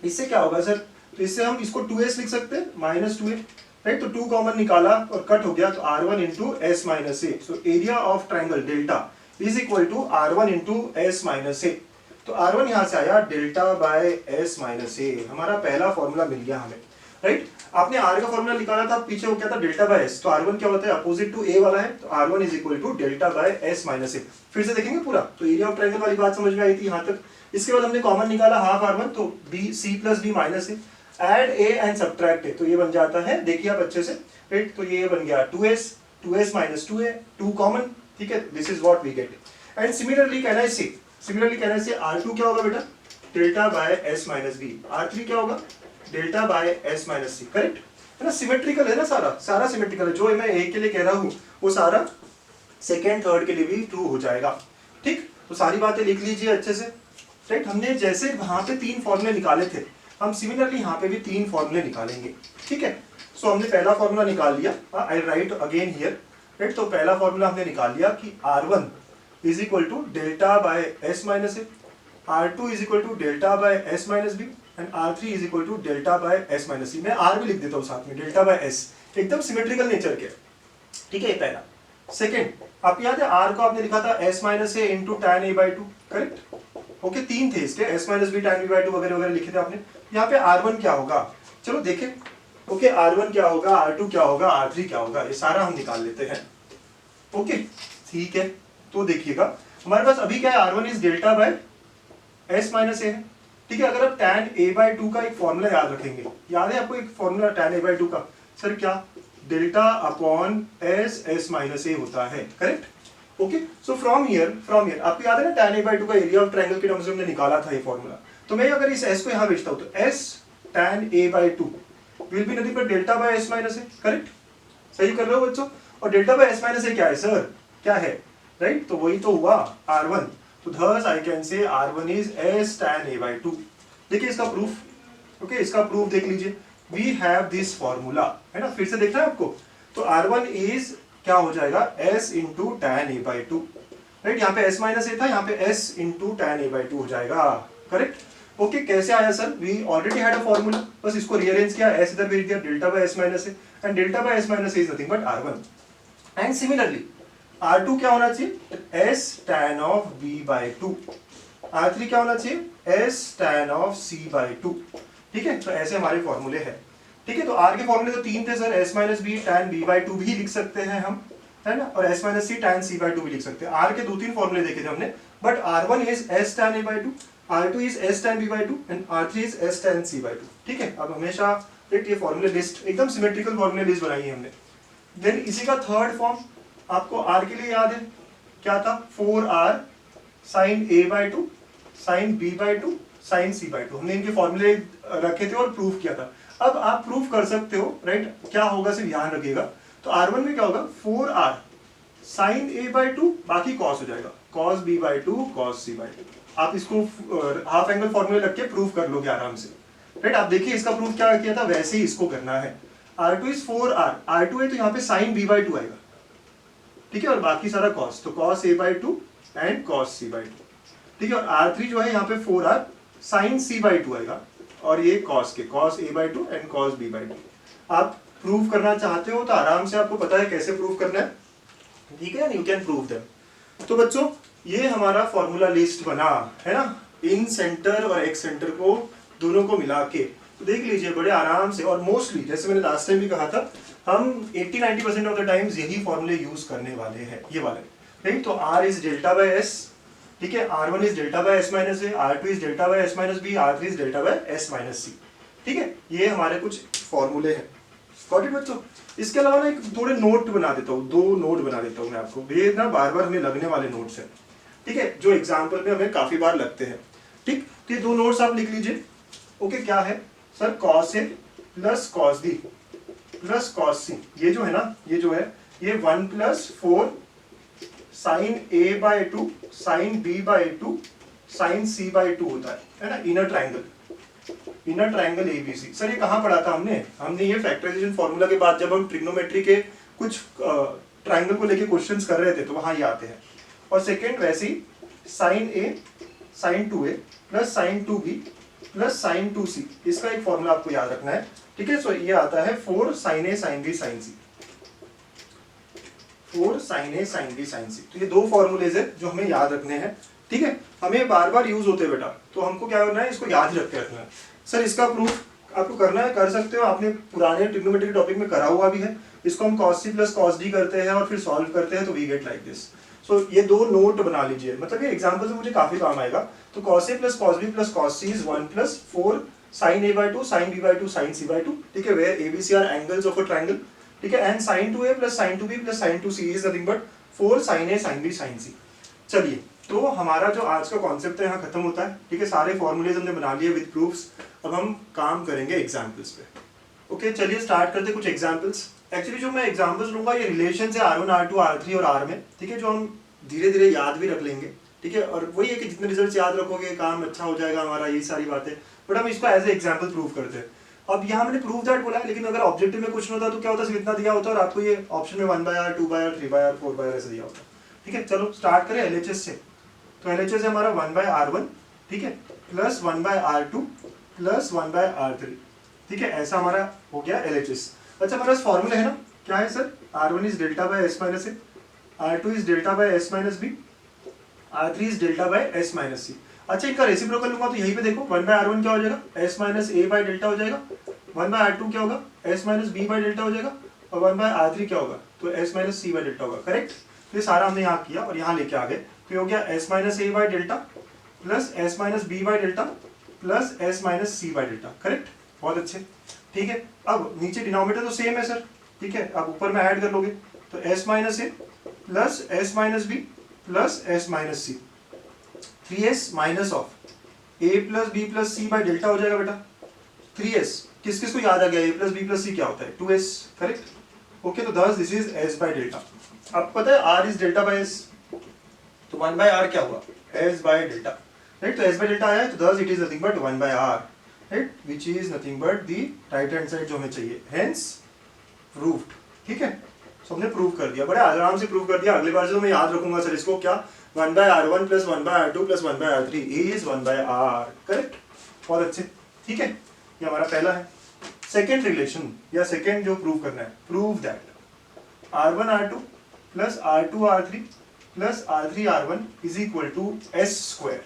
इससे क्या होगा सर, तो इससे हम इसको 2S लिख सकते हैं माइनस 2A, राइट। तो 2 कॉमन निकाला और कट हो गया, तो R1 into S minus A। So area of triangle delta is equal to R1 into S minus A। तो R1 यहाँ से आया delta by S minus A, हमारा पहला फॉर्मूला मिल गया हमें, राइट। आपने R का फॉर्मूला निकाला था, पीछे वो क्या था, डेल्टा बाय S। तो R1 क्या होता है, अपोजिट टू A वाला है, तो R1 is equal to delta by S minus A। फिर से देखेंगे पूरा, तो एरिया ऑफ ट्रायंगल वाली बात समझ में आई थी यहाँ तक। इसके बाद हमने कॉमन निकाला हाफ R1, तो C plus B minus A, add A and subtract A, तो ये बन जाता है, देखिए आप अच्छे से, राइट। तो ये बन गया 2S माइनस 2A, 2 कॉमन, ठीक है। This is what we get. And similarly can I say R2 क्या होगा बेटा, delta by S minus B, R3 क्या होगा, delta by S minus C, correct है ना। सिमेट्रिकल है ना, सारा सिमेट्रिकल है। जो मैं A के लिए कह रहा हूँ वो सारा सेकेंड थर्ड के लिए भी ट्रू हो जाएगा, ठीक। तो सारी बातें लिख लीजिए अच्छे से, राइट। हमने जैसे वहां पे 3 फॉर्मूले निकाले थे, हम सिमिलरली यहाँ पे भी 3 फॉर्मूले निकालेंगे, ठीक है। सो हमने पहला फॉर्मूला निकाल लिया, I write again here, right. तो पहला फॉर्मूला हमने निकाल लिया कि R1 is equal to delta by S minus A, R2 is equal to delta by S minus B and R3 is equal to delta by S minus C। मैं R भी लिख देता हूँ साथ में, डेल्टा बाय S, एकदम symmetrical nature के, ठीक है। ये पहला। सेकेंड, आप याद है R को आपने लिखा था S minus A into tan A by 2, correct, okay. 3 थे इसके, S minus B tan B by 2 वगैरह वगैरह लिखे थे आपने। यहाँ पे R1 क्या होगा, चलो देखें, ओके। R1 क्या होगा, R2 क्या होगा, R3 क्या होगा, ये सारा हम निकाल लेते हैं, ओके। ठीक है, तो देखिएगा हमारे पास अभी क्या है, R1 is delta by S minus A है। ठीक है, अगर आप tan a बाई 2 का एक फॉर्मूला याद रखेंगे, याद है आपको एक फॉर्मूला tan a बाई 2 का, सर क्या, डेल्टा अपॉन S माइनस ए होता है, correct. Okay, so from here आपको याद है ना tan a बाई 2 का एरिया ऑफ ट्रायंगल के टर्म्स में हमने निकाला था ये फॉर्मूला। तो मैं अगर इस S को यहाँ भेजता हूँ तो S tan a by 2 will be nothing but delta by S minus A, correct, सही कर रहे हो बच्चों। और डेल्टा बाय S माइनस ए क्या है सर, क्या है, राइट, तो वही तो हुआ R1, तो thus I can say R1 is S tan a by 2। देखिए इसका प्रूफ, ओके, इसका प्रूफ देख लीजिए, we have this formula, है ना, फिर से देखना है आपको, तो R1 is क्या हो जाएगा, S into tan a by 2, right, यहाँ पे S माइनस ए था, यहाँ पे S into tan a by 2 हो जाएगा, करेक्ट। ओके, कैसे आया sir, we already had a formula, बस इसको रीअरेंज किया, S इधर भेज दिया, delta by S minus A, and delta by S minus A is nothing but R1, and similarly R2 क्या होना चाहिए, S tan of B by 2, R3 क्या होना चाहिए, S tan of C by 2। ठीक है, तो ऐसे हमारे फॉर्मूले हैं। ठीक है, तो R के फॉर्मूले तो 3 थे sir, S minus B tan B by 2 भी लिख सकते हैं हम, है ना, और S minus C tan C by 2 भी लिख सकते हैं। R के 2-3 फॉर्मूले देखे थे हमने, but R1 is S tan A by 2, R2 is S tan B by 2 and R3 is S tan C by 2। ठीक है, अब हमेशा ये फॉर्मूले लिस्ट एकदम सिमेट्रिकल फॉर्मूले लिस्ट बनाई है हमने। देन इसी का थर्ड फॉर्म आपको R के लिए याद है, क्या था, 4R sin A by 2 sin B by 2 sin C by 2, हमने इनके फॉर्मूले रखे थे और प्रूफ किया था। अब आप प्रूफ कर सकते हो, राइट, क्या होगा सिर्फ ध्यान रखिएगा, तो R1 में क्या होगा, 4R sin A by 2, बाकी cos हो जाएगा, cos B by 2 cos C by 2। आप इसको हाफ एंगल फॉर्मूले रख के प्रूफ कर लोगे आराम से, राइट। आप देखिए इसका प्रूफ क्या किया था, वैसे ही इसको करना है। R2 इज 4R, R2 है तो यहाँ पे sin B by 2 आएगा, ठीक है, और बाकी सारा cos, तो cos A by 2 and cos C by 2। ठीक है, और R3 जो है यहाँ पे 4R sin C by 2 आएगा, और ये cos के cos A by 2 and cos B by 2। आप प्रूव करना चाहते हो तो आराम से आपको पता है कैसे प्रूव करना है, ठीक है, यू कैन प्रूव देम। तो बच्चों ये हमारा फॉर्मूला लिस्ट बना है ना, इन सेंटर और एक्स सेंटर को दोनों को मिला के, तो देख लीजिए बड़े आराम से, और मोस्टली जैसे मैंने लास्ट टाइम भी कहा था, हम 80-90% ऑफ द टाइम्स यही फॉर्मूले यूज करने वाले हैं, ये वाले, राइट। तो R is delta by S, ठीक है, R1 is delta by S minus A, R2 is delta by S minus B, R3 is delta by S minus C. ठीक है, ये हमारे कुछ फॉर्मूले हैं, गॉट इट बच्चों। इसके अलावा ना एक थोड़े नोट बना देता हूँ, 2 नोट बना देता हूँ मैं आपको, ये ना बार बार हमें लगने वाले नोट्स हैं, ठीक है, जो एग्जाम्पल में हमें काफी बार लगते हैं। ठीक, तो ये 2 नोट्स आप लिख लीजिए। ओके, क्या है sir, cos A plus cos B plus cos C, ये जो है ना, ये जो है ये 1 plus 4 sin A by 2 sin B by 2 sin C by 2 होता है ना, इनर ट्राइंगल ABC। सर ये कहाँ पढ़ा था हमने ये फैक्टराइजेशन फॉर्मूला के बाद जब हम ट्रिग्नोमेट्री के कुछ ट्राइंगल को लेके क्वेश्चंस कर रहे थे तो वहां ये आते हैं। और सेकेंड वैसे ही sin A sin 2A plus sin 2B plus sin 2C, इसका एक फॉर्मूला आपको याद रखना है, ठीक है। सो ये आता है 4 sin A sin B sin C, 4 sin A sin B sin C। तो ये 2 फॉर्मूलेज है जो हमें याद रखने हैं, ठीक है, हमें बार बार यूज होते हैं बेटा, तो हमको क्या करना है, इसको याद ही रखते रखना है। सर इसका प्रूफ आपको करना है, कर सकते हो, आपने पुराने ट्रिग्नोमेट्री टॉपिक में करा हुआ भी है। इसको हम cos C plus cos D करते हैं और फिर सॉल्व करते हैं, तो वी गेट लाइक दिस। सो ये 2 नोट बना लीजिए, मतलब ये एग्जांपल से मुझे काफी काम आएगा। तो cos A plus cos B plus cos C is 1 plus 4 sin A by 2 sin B by 2 sin C by 2, ठीक है, where ABC are angles of a triangle, ठीक है, and sin 2A plus sin 2B plus sin 2C is nothing but 4 sin A sin B sin C। चलिए, तो हमारा जो आज का कॉन्सेप्ट है यहाँ खत्म होता है, ठीक है, सारे फॉर्मूलेज हमने बना लिए विद प्रूफ्स। अब हम काम करेंगे एग्जाम्पल्स पे। ओके, चलिए स्टार्ट करते कुछ एग्जाम्पल्स। एक्चुअली जो मैं एग्जाम्पल्स लूंगा ये रिलेशन है R1 R2 R3 और R में, ठीक है, जो हम धीरे धीरे याद भी रख लेंगे, ठीक है, और वही है कि जितने रिजल्ट्स याद रखोगे काम अच्छा हो जाएगा हमारा, यही सारी बातें, बट हम इसको एज ए एग्जाम्पल प्रूव करते हैं। अब यहाँ मैंने प्रूव दैट बोला है, लेकिन अगर ऑब्जेक्टिव में कुछ नहीं होता तो क्या होता, सिर्फ इतना दिया होता और आपको ये ऑप्शन में 1/r 2/r 3/r 4/r ऐसे दिया होता, ठीक है। चलो स्टार्ट करें LHS से। तो LHS है हमारा 1/r1, ठीक है, प्लस 1/r2 प्लस 1/r3, ठीक है, ऐसा हमारा हो गया LHS। अच्छा, हमारा फॉर्मूला है ना, क्या है sir, R1 is delta by S minus A, R2 is delta by S minus B, R3 is delta by S minus C. अच्छा, इनका रेसिप्रोकल लूंगा तो यहीं पे देखो 1/r1 क्या हो जाएगा, S minus A by delta हो जाएगा, 1/r2 क्या होगा, S minus B by delta हो जाएगा, और 1/r3 क्या होगा, तो S minus C by delta होगा, करेक्ट। तो ये सारा हमने यहाँ किया और यहाँ लेके आ गए, तो ये हो गया s minus A by delta plus s minus B by delta plus s minus C by delta. Correct, बहुत अच्छे। ठीक है, अब नीचे डिनोमिनेटर तो सेम है सर, ठीक है, अब ऊपर में ऐड कर लोगे तो s minus A plus s minus B plus s minus C, 3s minus of a plus B plus C by delta हो जाएगा बेटा 3s। किस किस को याद आ गया a प्लस बी प्लस सी क्या होता है, 2s। करेक्ट, ओके, तो thus this is s by delta. अब पता है r is delta by s, तो 1 बाई r क्या हुआ, s बाई डेल्टा, राइट। तो s बाई डेल्टा आया तो thus it is nothing but 1 by r, right, which is nothing but the right hand side जो हमें चाहिए, हेंस प्रूव्ड। ठीक है, तो हमने प्रूव कर दिया, बड़े आराम से प्रूव कर दिया। अगली बार से तो मैं याद रखूंगा सर इसको, क्या 1 by r1 plus 1 by r2 plus 1 by r3 is 1 by r। Correct, बहुत अच्छे। ठीक है, ये हमारा पहला है। सेकेंड रिलेशन या सेकेंड जो प्रूव करना है, prove that r1 r2 plus r2 r3 plus r3 r1 is equal to s square,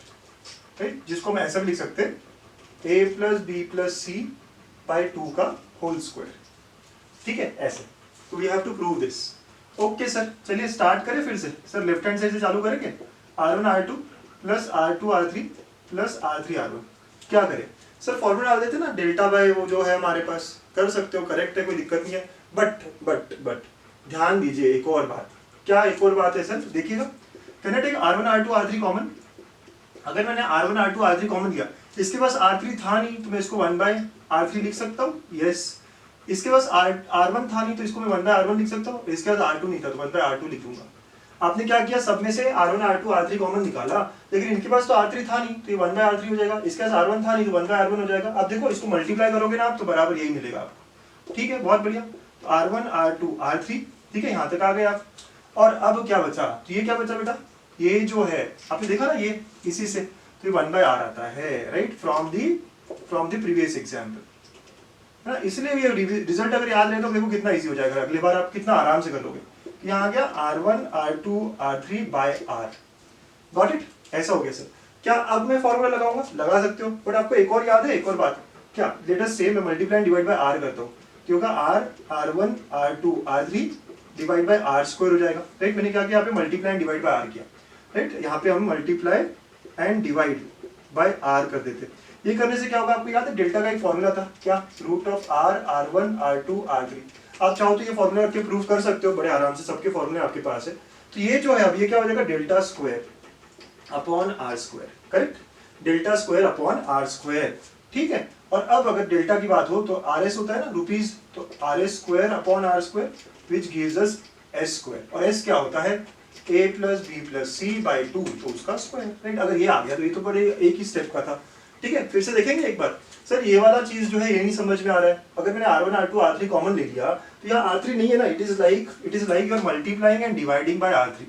right, जिसको मैं ऐसा भी लिख सकते हैं a plus B plus C by 2 का होल स्क्वायर। ठीक है, ऐसे, तो we have to prove this. Okay sir, चलिए स्टार्ट करें फिर से। सर लेफ्ट हैंड साइड से चालू करेंगे, r1 r2 plus r2 r3 plus r3 r1। क्या करें सर, फॉर्मूला डाल देते ना, डेल्टा बाय वो जो है हमारे पास, कर सकते हो, करेक्ट है, कोई दिक्कत नहीं है। बट ध्यान दीजिए एक और बात। क्या एक और बात है सर, देखिएगा, can I take r1 r2 r3 common. अगर मैंने r1 r2 r3 कॉमन लिया, इसके पास r3 था नहीं तो मैं इसको 1 बाय r3 लिख सकता हूँ, यस। इसके पास r1 था नहीं तो इसको मैं 1 बाय r1 लिख सकता हूँ, इसके पास r2 नहीं था तो 1 बाय r2 लिख दूंगा। आपने क्या किया, सब में से r1 r2 r3 कॉमन निकाला, लेकिन इनके पास तो r3 था नहीं तो ये 1 बाय r3 हो जाएगा, इसके पास r1 था नहीं तो 1 बाय r1 हो जाएगा। अब देखो इसको मल्टीप्लाई करोगे ना आप तो बराबर यही मिलेगा आपको। ठीक है, बहुत बढ़िया। तो r1 r2 r3, ठीक है, यहाँ तक आ गए आप। और अब क्या बचा, तो ये क्या बचा बेटा, ये जो है आपने देखा ना, ये इसी से, तो ये 1 बाय r आता है, right, from the previous example, है ना। इसलिए ये रिजल्ट अगर याद रहे तो देखो कितना इजी हो जाएगा, अगली बार आप कितना आराम से कर लोगे। यहाँ आ गया r1 r2 r3 bye r, got it, ऐसा हो गया सर। क्या अब मैं फॉर्मूला लगाऊंगा, लगा सकते हो, बट आपको एक और याद है, एक और बात, क्या, लेट अस से मैं multiply and divide bye r करता हूँ, क्योंकि r1 r2 r3 divide by r square हो जाएगा, राइट। मैंने क्या किया, यहाँ पे multiply and divide bye r किया, राइट, यहाँ पे हम multiply and divide bye r कर देते। ये करने से क्या होगा, आपको याद है डेल्टा का एक फॉर्मूला था, क्या, root of r r1 r2 r3। आप चाहो तो ये फॉर्मूला रख के प्रूव कर सकते हो बड़े आराम से, सबके फॉर्मूले आपके पास है। तो ये जो है अब ये क्या हो जाएगा, delta square upon r square, correct, delta square upon r square. ठीक है, और अब अगर डेल्टा की बात हो तो rs होता है ना रुपीज, तो rs square upon r square which gives us s square, और s क्या होता है, a plus B plus C by 2, तो उसका स्क्वायर, राइट। अगर ये आ गया तो ये तो बड़े एक ही स्टेप का था। ठीक है, फिर से देखेंगे एक बार। सर ये वाला चीज जो है ये नहीं समझ में आ रहा है, अगर मैंने r1 r2 r3 कॉमन ले लिया तो यहाँ r3 नहीं है ना, it is like you are multiplying and dividing by r3,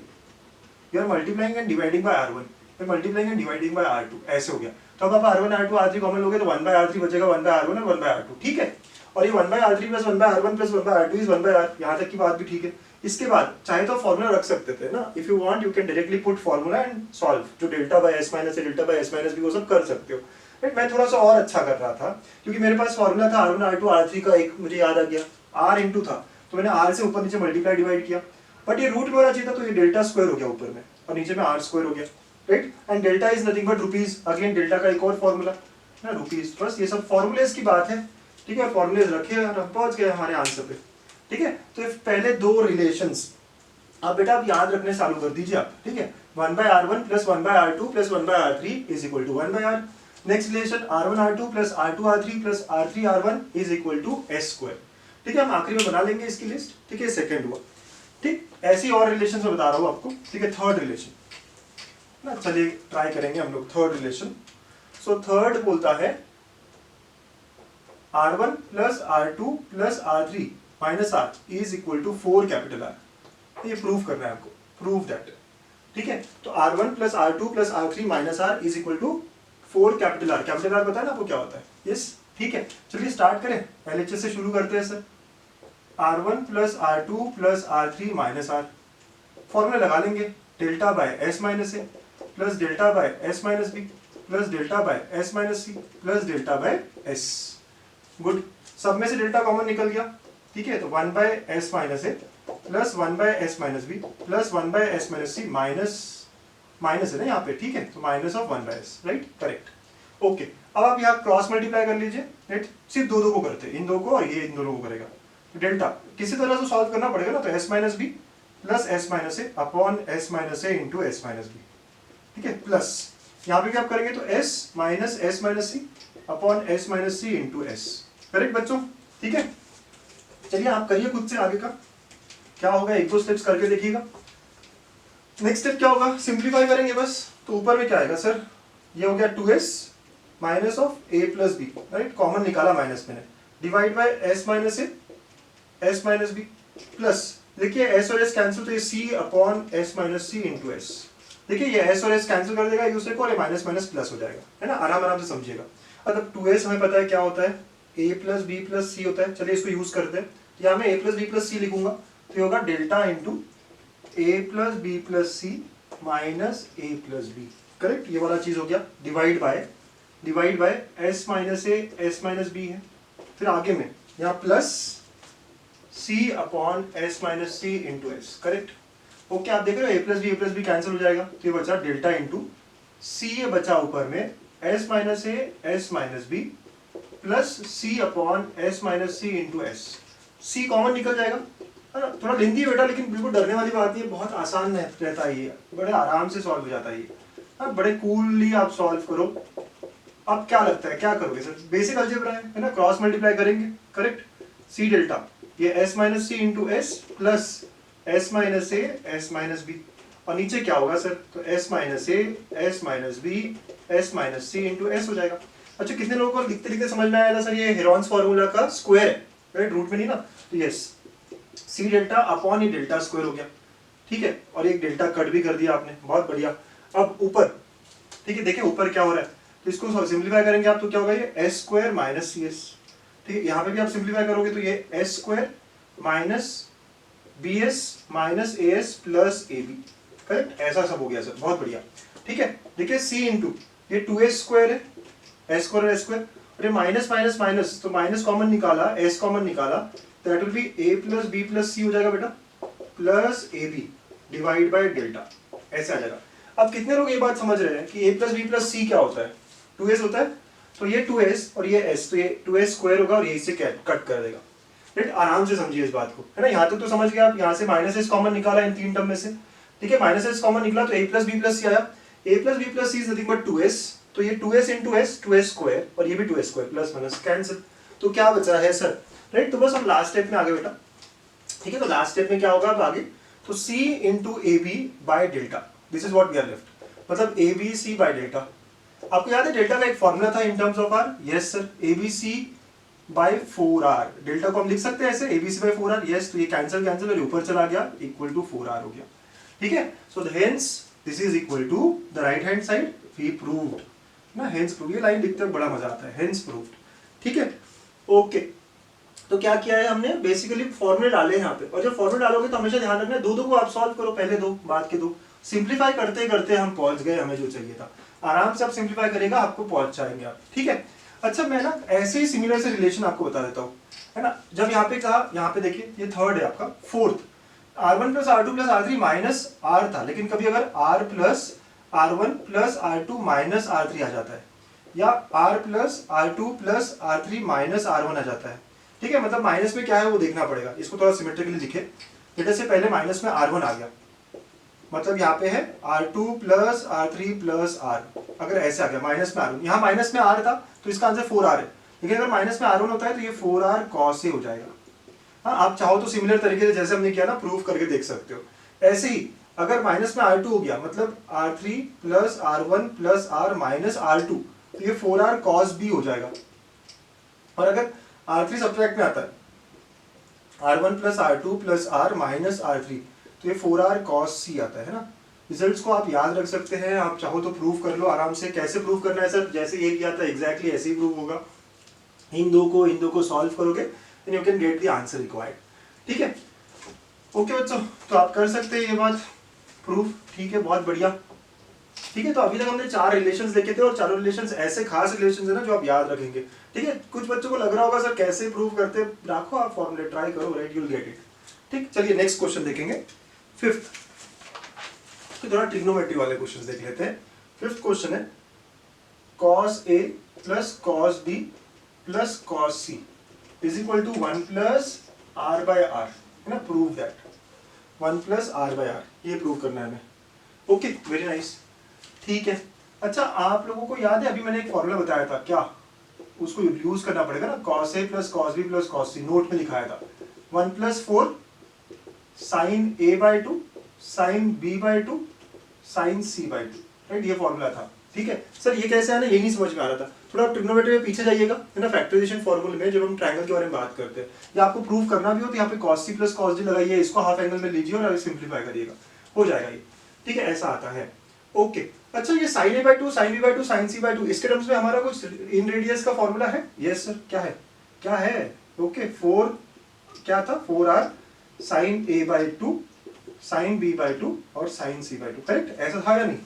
you are multiplying and dividing by r1, you are multiplying and dividing by r2, ऐसे हो गया। तो अब आप r1 r2 r3 कॉमन लोगे तो 1 बाय r3 बचेगा, 1 बाय r1 और 1 बाय r2। ठीक है, और ये 1 by r3 plus 1 by r1 plus 1 by r2 is 1 by r, यहाँ तक की बात भी ठीक है। इसके बाद चाहे तो फॉर्मूला रख सकते थे ना, if you want you can directly put formula and solve, जो delta by s minus A, delta by s minus B, वो सब कर सकते हो। मैं थोड़ा सा और अच्छा कर रहा था क्योंकि मेरे पास फॉर्मूला था r1 r2 r3 का, एक मुझे याद आ गया r इंटू था, तो मैंने r से ऊपर नीचे मल्टीप्लाई डिवाइड किया, बट ये रूट में होना चाहिए था तो ये डेल्टा स्क्वायर हो गया ऊपर में और नीचे में r स्क्वायर हो गया, right. And delta is nothing but rupees, again delta का एक और फॉर्मूला ना, रुपीज। बस ये सब फॉर्मूलेस की बात है, ठीक है, फॉर्मूलेस रखे और हम पहुंच गए हमारे आंसर पे। ठीक है, तो पहले दो रिलेशंस आप बेटा आप याद रखने चालू कर दीजिए आप, ठीक है। 1 by r1 plus 1 by r2 plus 1 by r3 is equal to 1 by r। Next relation r1 r2 plus r2 r3 plus r3 r1 is equal to s square. ठीक है, हम आखिरी में बना लेंगे इसकी लिस्ट, ठीक है, सेकंड हुआ। ठीक, ऐसी और रिलेशन मैं बता रहा हूँ आपको, ठीक है। थर्ड रिलेशन ना, चलिए ट्राई करेंगे हम लोग थर्ड रिलेशन। सो थर्ड बोलता है r1 plus r2 plus r3 minus r is equal to 4 capital R। ये प्रूव करना है आपको, प्रूव दैट। ठीक है, तो r1 plus r2 plus r3 minus r is equal to 4 capital R। Capital R पता है ना आपको क्या होता है, यस। ठीक है, चलिए स्टार्ट करें, LHS से शुरू करते हैं sir. r1 plus r2 plus r3 minus r, formula लगा लेंगे, delta by s minus A plus delta by s minus B plus delta by s minus C plus delta by s। Good, सब में से delta common निकल गया, ठीक है। तो 1 by s minus A plus 1/s-b plus 1/s-c minus है ना यहाँ पे, ठीक है, तो minus of 1/s, right, correct, okay. अब आप यहाँ क्रॉस मल्टीप्लाई कर लीजिए, राइट, सिर्फ दो को करते हैं, इन दो को और ये इन दोनों को करेगा, तो डेल्टा किसी तरह से सॉल्व करना पड़ेगा ना, तो s-b plus s-a upon s-a into s-b, ठीक है, प्लस यहाँ पे क्या आप करेंगे तो s minus s-c upon s-c into s, correct बच्चों, ठीक है। चलिए आप करिए खुद से आगे का क्या होगा, एक दो स्टेप्स करके देखिएगा। नेक्स्ट स्टेप क्या होगा, सिंप्लीफाई करेंगे बस, तो ऊपर में क्या आएगा सर, ये हो गया 2s minus of a plus B, right, common निकाला माइनस मैंने, divide by s minus a s minus B plus, देखिए s और s कैंसिल, तो ये c अपॉन s माइनस सी इंटू एस, देखिए ये s और s कैंसिल कर देगा एक दूसरे को और ये माइनस माइनस प्लस हो जाएगा, है ना, आराम आराम से समझिएगा। मतलब 2s हमें पता है क्या होता है, a प्लस b प्लस सी होता है, चलिए इसको यूज करते हैं, यहाँ मैं a plus b plus c लिखूंगा, तो ये होगा delta into a plus b plus c minus a plus b, correct, ये वाला चीज हो गया, divide by s minus a s minus b है, फिर आगे में यहाँ plus c upon s minus सी इंटू एस, करेक्ट, ओके। आप देख रहे हो a प्लस बी कैंसिल हो जाएगा, तो ये बचा डेल्टा इंटू सी, ये बचा ऊपर में s minus a s minus B plus c upon s minus C into S, c common निकल जाएगा, थोड़ा लेंदी है बेटा, लेकिन बिल्कुल डरने वाली बात नहीं है, बहुत आसान रहता है ये, बड़े आराम से सॉल्व हो जाता है ये, बड़े कूलली आप सॉल्व करो। अब क्या लगता है क्या करोगे सर, बेसिक अलजेब्रा है ना, क्रॉस मल्टीप्लाई करेंगे, करेक्ट, सी डेल्टा ये s माइनस सी into s plus s minus ए s माइनस बी, और नीचे क्या होगा सर, तो s माइनस ए s minus B s minus सी इंटू एस हो जाएगा। अच्छा, कितने लोगों को लिखते लिखते समझ में आया था सर, ये हेरॉन्स फार्मूला का स्क्वायर है, राइट, रूट में नहीं ना, तो यस सी डेल्टा अपॉन ये डेल्टा स्क्वायर हो गया, ठीक है, और एक डेल्टा कट भी कर दिया आपने, बहुत बढ़िया। अब ऊपर, ठीक है, देखिए ऊपर क्या हो रहा है, तो इसको सिंप्लीफाई करेंगे आप, तो क्या होगा, ये S square minus C S, ठीक है, यहाँ पे भी आप सिंप्लीफाई करोगे तो ये S square minus B S minus A S plus A B, correct, ऐसा सब हो गया सर, बहुत बढ़िया, ठीक है। देखिए सी इंटू ये 2s स्क्वायर है, एस स्क्वायर और एस स्क्वायर, और ये माइनस माइनस माइनस, तो माइनस कॉमन निकाला, एस कॉमन निकाला, that will be a plus B plus c हो जाएगा बेटा, plus A b divide by delta, ऐसे आ जाएगा। अब कितने लोग ये बात समझ रहे हैं कि a प्लस बी प्लस सी क्या होता है, 2s होता है, तो ये 2s और ये s, तो ये 2s स्क्वायर होगा और ये इससे कट कर देगा, राइट, आराम से समझिए इस बात को, है ना, यहाँ तक तो समझ गए आप, यहाँ से माइनस एस कॉमन निकाला इन तीन टर्म में से, ठीक है, माइनस एस कॉमन निकला तो a plus B plus C आया, a plus B plus C is nothing but 2s, तो ये 2s into S 2s square और ये भी 2s square plus minus cancel, तो क्या बचा है सर, राइट, तो बस हम लास्ट स्टेप में आगे बेटा, ठीक है, तो लास्ट स्टेप में क्या होगा अब आगे, तो c into a b by delta, this is what we are left, मतलब a B c by delta. आपको याद है डेल्टा का एक फॉर्मूला था in terms of r, yes sir, a B c by 4r, delta को हम लिख सकते हैं ऐसे, a B c by 4r, yes, तो ये कैंसिल कैंसिल और ऊपर चला गया, इक्वल टू 4r हो गया, ठीक है, so hence this is equal to the right hand side, we proved ना, हेंस प्रूव, ये लाइन लिखते हुए बड़ा मजा आता है, हेंस प्रूव्ड, ठीक है, ओके। तो क्या किया है हमने, बेसिकली फॉर्मूले डाले यहाँ पे, और जब फॉर्मूले डालोगे तो हमेशा ध्यान रखना दो को आप सॉल्व करो, पहले दो बाद के दो, सिंप्लीफाई करते करते हम पहुंच गए हमें जो चाहिए था, आराम से आप सिंप्लीफाई करेगा आपको पहुंच जाएंगे आप, ठीक है। अच्छा, मैं ना ऐसे ही सिमिलर से रिलेशन आपको बता देता हूँ, है ना, जब यहाँ पे कहा, यहाँ पे देखिए ये थर्ड है आपका, fourth r1 plus r2 plus r3 minus r था, लेकिन कभी अगर r plus r1 plus r2 minus r3 आ जाता है, या r plus r2 plus r3 minus r1 आ जाता है, ठीक है, मतलब माइनस में क्या है वो देखना पड़ेगा, इसको थोड़ा सिमेट्रिकली लिखे, बेटे से पहले माइनस में r1 आ गया, मतलब यहाँ पे है r2 plus r3 plus r, अगर ऐसे आ गया माइनस में r1, यहाँ माइनस में r था तो इसका आंसर 4r है, लेकिन अगर माइनस में r1 होता है तो ये 4r cos a हो जाएगा। हाँ, आप चाहो तो सिमिलर तरीके से जैसे हमने किया ना, प्रूफ करके देख सकते हो। ऐसे ही अगर माइनस में r2 हो गया, मतलब r3 plus r1 plus r minus r2, तो ये 4r cos b हो जाएगा, और अगर r3 सब्ट्रैक्ट में आता है, r1 plus r2 plus r minus r3, तो ये 4r cos c आता है ना। रिजल्ट्स को आप याद रख सकते हैं, आप चाहो तो प्रूफ कर लो आराम से। कैसे प्रूफ करना है सर, जैसे ये किया था एग्जैक्टली ऐसे ही प्रूफ होगा, इन दो को सॉल्व करोगे then you can get the answer required, ठीक है। ओके बच्चों, तो आप कर सकते हैं ये बात प्रूफ, ठीक है, बहुत बढ़िया, ठीक है। तो अभी तक हमने 4 रिलेशंस देखे थे, और चारों रिलेशंस ऐसे खास रिलेशंस है ना जो आप याद रखेंगे, ठीक है। कुछ बच्चों को लग रहा होगा सर कैसे प्रूव करते, रखो आप फॉर्मूले, ट्राई करो, right, you will get it, ठीक, चलिए नेक्स्ट क्वेश्चन देखेंगे, फिफ्थ। तो थोड़ा ट्रिग्नोमेट्री वाले क्वेश्चन देख लेते हैं। फिफ्थ क्वेश्चन है cos A plus cos B plus cos C is equal to 1 plus R by R, है ना, prove that 1 plus R by R, ये प्रूव करना है हमें। ओके, वेरी नाइस, ठीक है। अच्छा, आप लोगों को याद है अभी मैंने एक फॉर्मूला बताया था, क्या उसको यूज करना पड़ेगा ना, cos A plus cos B plus cos C, note में लिखाया था 1 plus 4 sine A by 2 sine B bye 2 sine C by 2, right, ये फॉर्मूला था। ठीक है सर, ये कैसे आना, ये नहीं समझ में आ रहा था, थोड़ा ट्रिग्नोमेट्री में पीछे जाइएगा, है ना, फैक्टराइजेशन फॉर्मूले में जब हम ट्रायंगल के बारे में बात करते हैं, या आपको प्रूव करना भी हो तो यहाँ पे cos C plus cos D लगाइए, इसको हाफ एंगल में लीजिए और सिंप्लीफाई करिएगा, हो जाएगा ये। ठीक है, ऐसा आता है। ओके, अच्छा, ये sin A by 2 sin B bye 2 sin C by 2, इसके टर्म्स में हमारा कुछ इन रेडियस का फॉर्मूला है? यस सर, क्या है, क्या है? ओके, 4 क्या था, 4R sin A by 2 sin B bye 2 और sin C बाय 2, करेक्ट, ऐसा था या नहीं?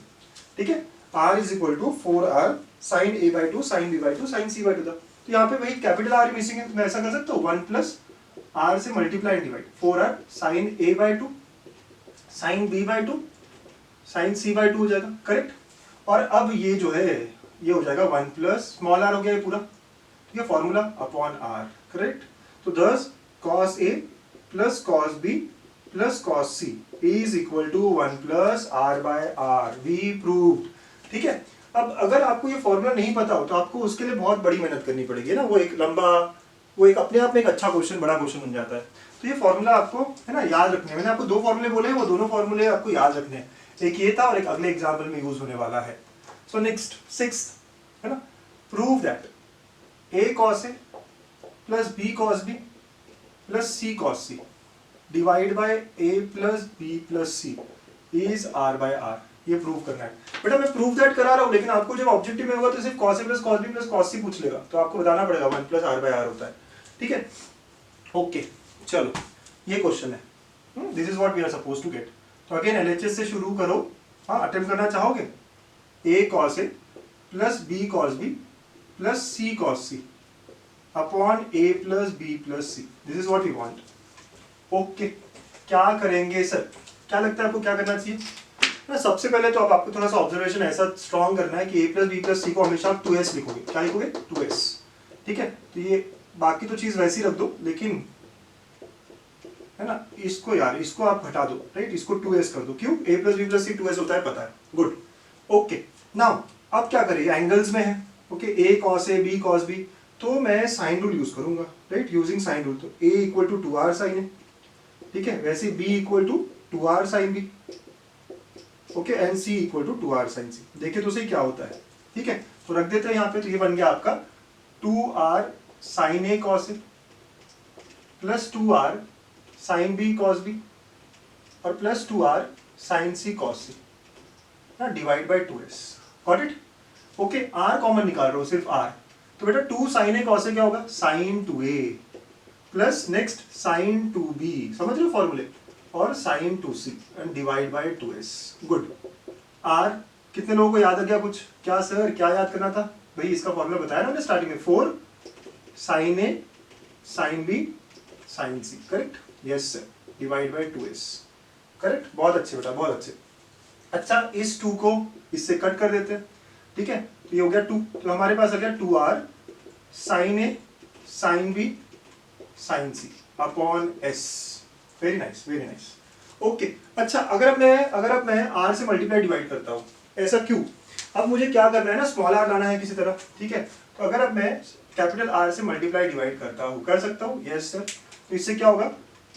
ठीक है, R is equal to 4R sin A by 2 sin B bye 2 sin C by 2 था, तो यहाँ पे वही कैपिटल R मिसिंग है, मैं ऐसा कर सकता हूँ 1 प्लस R से multiply and divide, 4R sin A by 2 sin B bye 2 sin C by 2 हो जाएगा, करेक्ट। और अब ये जो है ये हो जाएगा 1 प्लस स्मॉल r हो गया ये पूरा, ठीक है, फॉर्मूला अपॉन R, करेक्ट। तो thus cos A plus cos B plus cos C is equal to 1 plus R by R, we proved. ठीक है, अब अगर आपको ये फॉर्मूला नहीं पता हो तो आपको उसके लिए बहुत बड़ी मेहनत करनी पड़ेगी ना, वो एक लंबा, वो एक अपने आप में एक अच्छा क्वेश्चन, बड़ा क्वेश्चन बन जाता है। तो ये फॉर्मूला आपको, है ना, याद रखने हैं। मैंने आपको 2 फॉर्मूले बोले हैं, वो दोनों फॉर्मूले आपको याद रखने हैं, एक ये था और एक अगले एग्जाम्पल में यूज होने वाला है। सो नेक्स्ट, सिक्स्थ, है ना, prove that A cos A plus B cos B plus C cos C divide by A plus B plus C is R by R, ये प्रूव करना है। बेटा मैं प्रूव दैट करा रहा हूँ, लेकिन आपको जब ऑब्जेक्टिव में होगा तो सिर्फ cos A plus cos B plus cos C पूछ लेगा, तो आपको बताना पड़ेगा 1 प्लस R बाय R होता है। ठीक है, ओके, चलो ये क्वेश्चन है, this is what we are suppose to get. तो अगेन LHS से शुरू करो, हाँ, अटेम्प्ट करना चाहोगे, A cos A plus B cos B plus C cos C upon A plus B plus C, this is what we want. Okay, क्या करेंगे sir, क्या लगता है आपको क्या करना चाहिए ना? सबसे पहले तो अब आपको थोड़ा सा ऑब्जर्वेशन ऐसा स्ट्रॉन्ग करना है कि A plus B plus C को हमेशा आप 2S लिखोगे, क्या लिखोगे, 2S। ठीक है, तो ये बाकी तो चीज वैसी रख दो, लेकिन है ना, इसको यार, इसको आप हटा दो, राइट, इसको 2S कर दो, क्यों, A plus B plus C 2S होता है, पता है, गुड। ओके, नाउ अब क्या करें, एंगल्स में है, okay, A cos A B cos B, तो मैं साइन रूल यूज करूंगा, राइट, यूजिंग साइन रूल, तो A equal to 2R sine है, ठीक है, वैसे B equal to 2R sine B, okay, and C equal to 2R sine C, देखिए तो सही क्या होता है। ठीक है, तो रख देते हैं यहाँ पे, तो ये बन गया आपका 2R sine A cos A plus 2R sine B cos B और plus 2R sine C cos C ना, divide by 2S, got it. Okay, R common निकाल रहा हूँ, सिर्फ R, तो बेटा 2 साइन A cos A क्या होगा, sign 2A plus next sign 2B, समझ रहे हो फॉर्मूले, और sine 2C and divide by 2S, good. R कितने लोगों को याद आ गया कुछ, क्या सर क्या याद करना था भाई, इसका फॉर्मूला बताया ना मैंने स्टार्टिंग में, 4 sine A sine B sine C, correct, yes sir, divide by 2S, correct, बहुत अच्छे बेटा, बहुत अच्छे। अच्छा, इस 2 को इससे कट कर देते हैं, ठीक है, तो ये हो गया 2, तो हमारे पास आ गया 2R sine A sine B sine C upon S, very nice, very nice. Okay, अच्छा, अगर अब मैं R से मल्टीप्लाई डिवाइड करता हूँ, ऐसा क्यों, अब मुझे क्या करना है ना, स्मॉल r लाना है किसी तरह, ठीक है, तो अगर अब मैं कैपिटल R से मल्टीप्लाई डिवाइड करता हूँ, कर सकता हूँ, यस सर, तो इससे क्या होगा,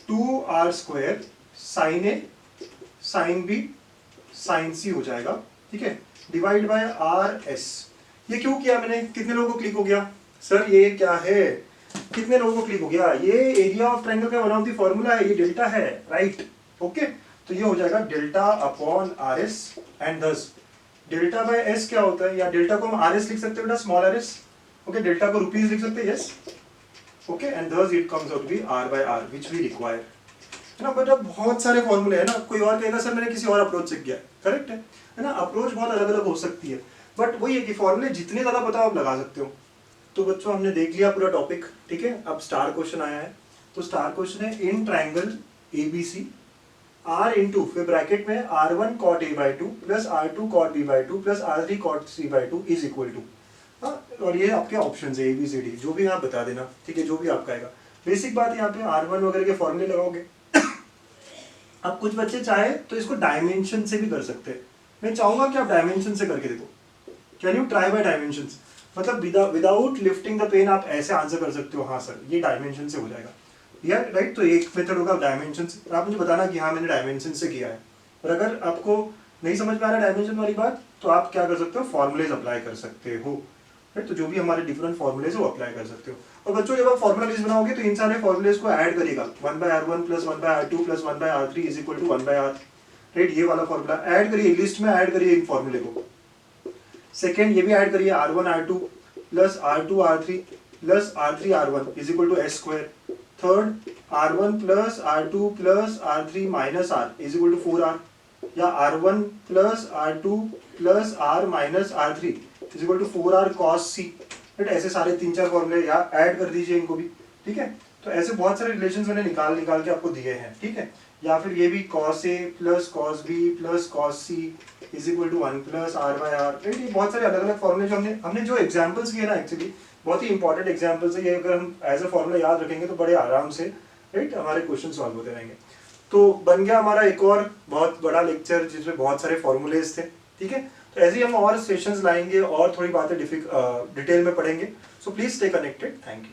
2R square sine A sine B sine C हो जाएगा, ठीक है, डिवाइड बाय RS। ये क्यों किया मैंने, कितने लोगों को क्लिक हो गया सर, ये क्या है, कितने लोगों को क्लिक हो गया, ये एरिया ऑफ ट्रायंगल का वन ऑफ द फॉर्मूला है, ये डेल्टा है, राइट। ओके, तो ये हो जाएगा डेल्टा अपॉन RS एंड दस डेल्टा बाय S क्या होता है, या डेल्टा को हम RS लिख सकते हैं बेटा, स्मॉल RS, ओके, डेल्टा को रुपीज लिख सकते हैं, yes, okay, and thus it comes out to be R by R which we require, है ना। बेटा बहुत सारे फॉर्मूले हैं ना, कोई और कहेगा सर मैंने किसी और अप्रोच से किया, करेक्ट है ना, अप्रोच बहुत अलग अलग हो सकती है, बट वही है कि फॉर्मूले जितने ज्यादा पता आप लगा सकते हो। तो बच्चों हमने देख लिया पूरा टॉपिक, ठीक है, अब स्टार क्वेश्चन आया है, तो स्टार क्वेश्चन है, in triangle A B C r into फिर ब्रैकेट में R1 cot A by 2 plus R2 cot B by 2 plus R3 cot C by 2 is equal to, और ये आपके ऑप्शन है ABCD, जो भी आप बता देना, ठीक है, जो भी आपका आएगा। बेसिक बात यहाँ पे R1 वगैरह के फॉर्मूले लगाओगे। अब कुछ बच्चे चाहे तो इसको डायमेंशन से भी कर सकते हैं, मैं चाहूंगा कि आप डायमेंशन से करके देखो। Can you try by dimension, मतलब विदाउट लिफ्टिंग द पेन आप ऐसे आंसर कर सकते हो, हाँ सर ये डायमेंशन से हो जाएगा यार, राइट। तो एक मेथड होगा डायमेंशन से, आप मुझे बताना कि हाँ मैंने डायमेंशन से किया है। और अगर आपको नहीं समझ में आ रहा डायमेंशन वाली बात, तो आप क्या कर सकते हो, फॉर्मूलेज अप्लाई कर सकते हो, राइट। तो जो भी हमारे डिफरेंट फॉर्मूलेज वो अप्लाई कर सकते हो। और बच्चों जब आप फॉर्मूला लिस्ट बनाओगे तो इन सारे फॉर्मूलेज को ऐड करिएगा, 1/R1 plus 1/R2 plus 1/R3 is equal to 1/R, right. ये वाला फॉर्मूला ऐड करिए, लिस्ट में ऐड करिए इन फॉर्मूले को। सेकेंड ये भी ऐड करिए, R1 R2 plus R2 R3 plus R3 R1 is equal to S square. Third R1 plus R2 plus R3 minus R is equal to 4R, या R1 plus R2 plus R minus R3 is equal to 4R cos C, राइट। ऐसे सारे 3-4 फॉर्मूले या add कर दीजिए इनको भी, ठीक है। तो ऐसे बहुत सारे रिलेशंस मैंने निकाल के आपको दिए हैं, ठीक है। या फिर ये भी cos A plus cos B plus cos C is equal to 1 plus R by R, right. ये बहुत सारे अलग अलग फॉर्मूले जो हमने जो एग्जाम्पल्स किए ना, एक्चुअली बहुत ही इंपॉर्टेंट एग्जाम्पल्स है ये। अगर हम एज अ फॉर्मूला याद रखेंगे तो बड़े आराम से, राइट, हमारे क्वेश्चन सॉल्व होते रहेंगे। तो बन गया हमारा एक और बहुत बड़ा लेक्चर जिसमें बहुत सारे फॉर्मूलेज थे, ठीक है। तो ऐसे ही हम और सेशंस लाएंगे और थोड़ी बातें डिटेल में पढ़ेंगे। So please stay connected, thank you.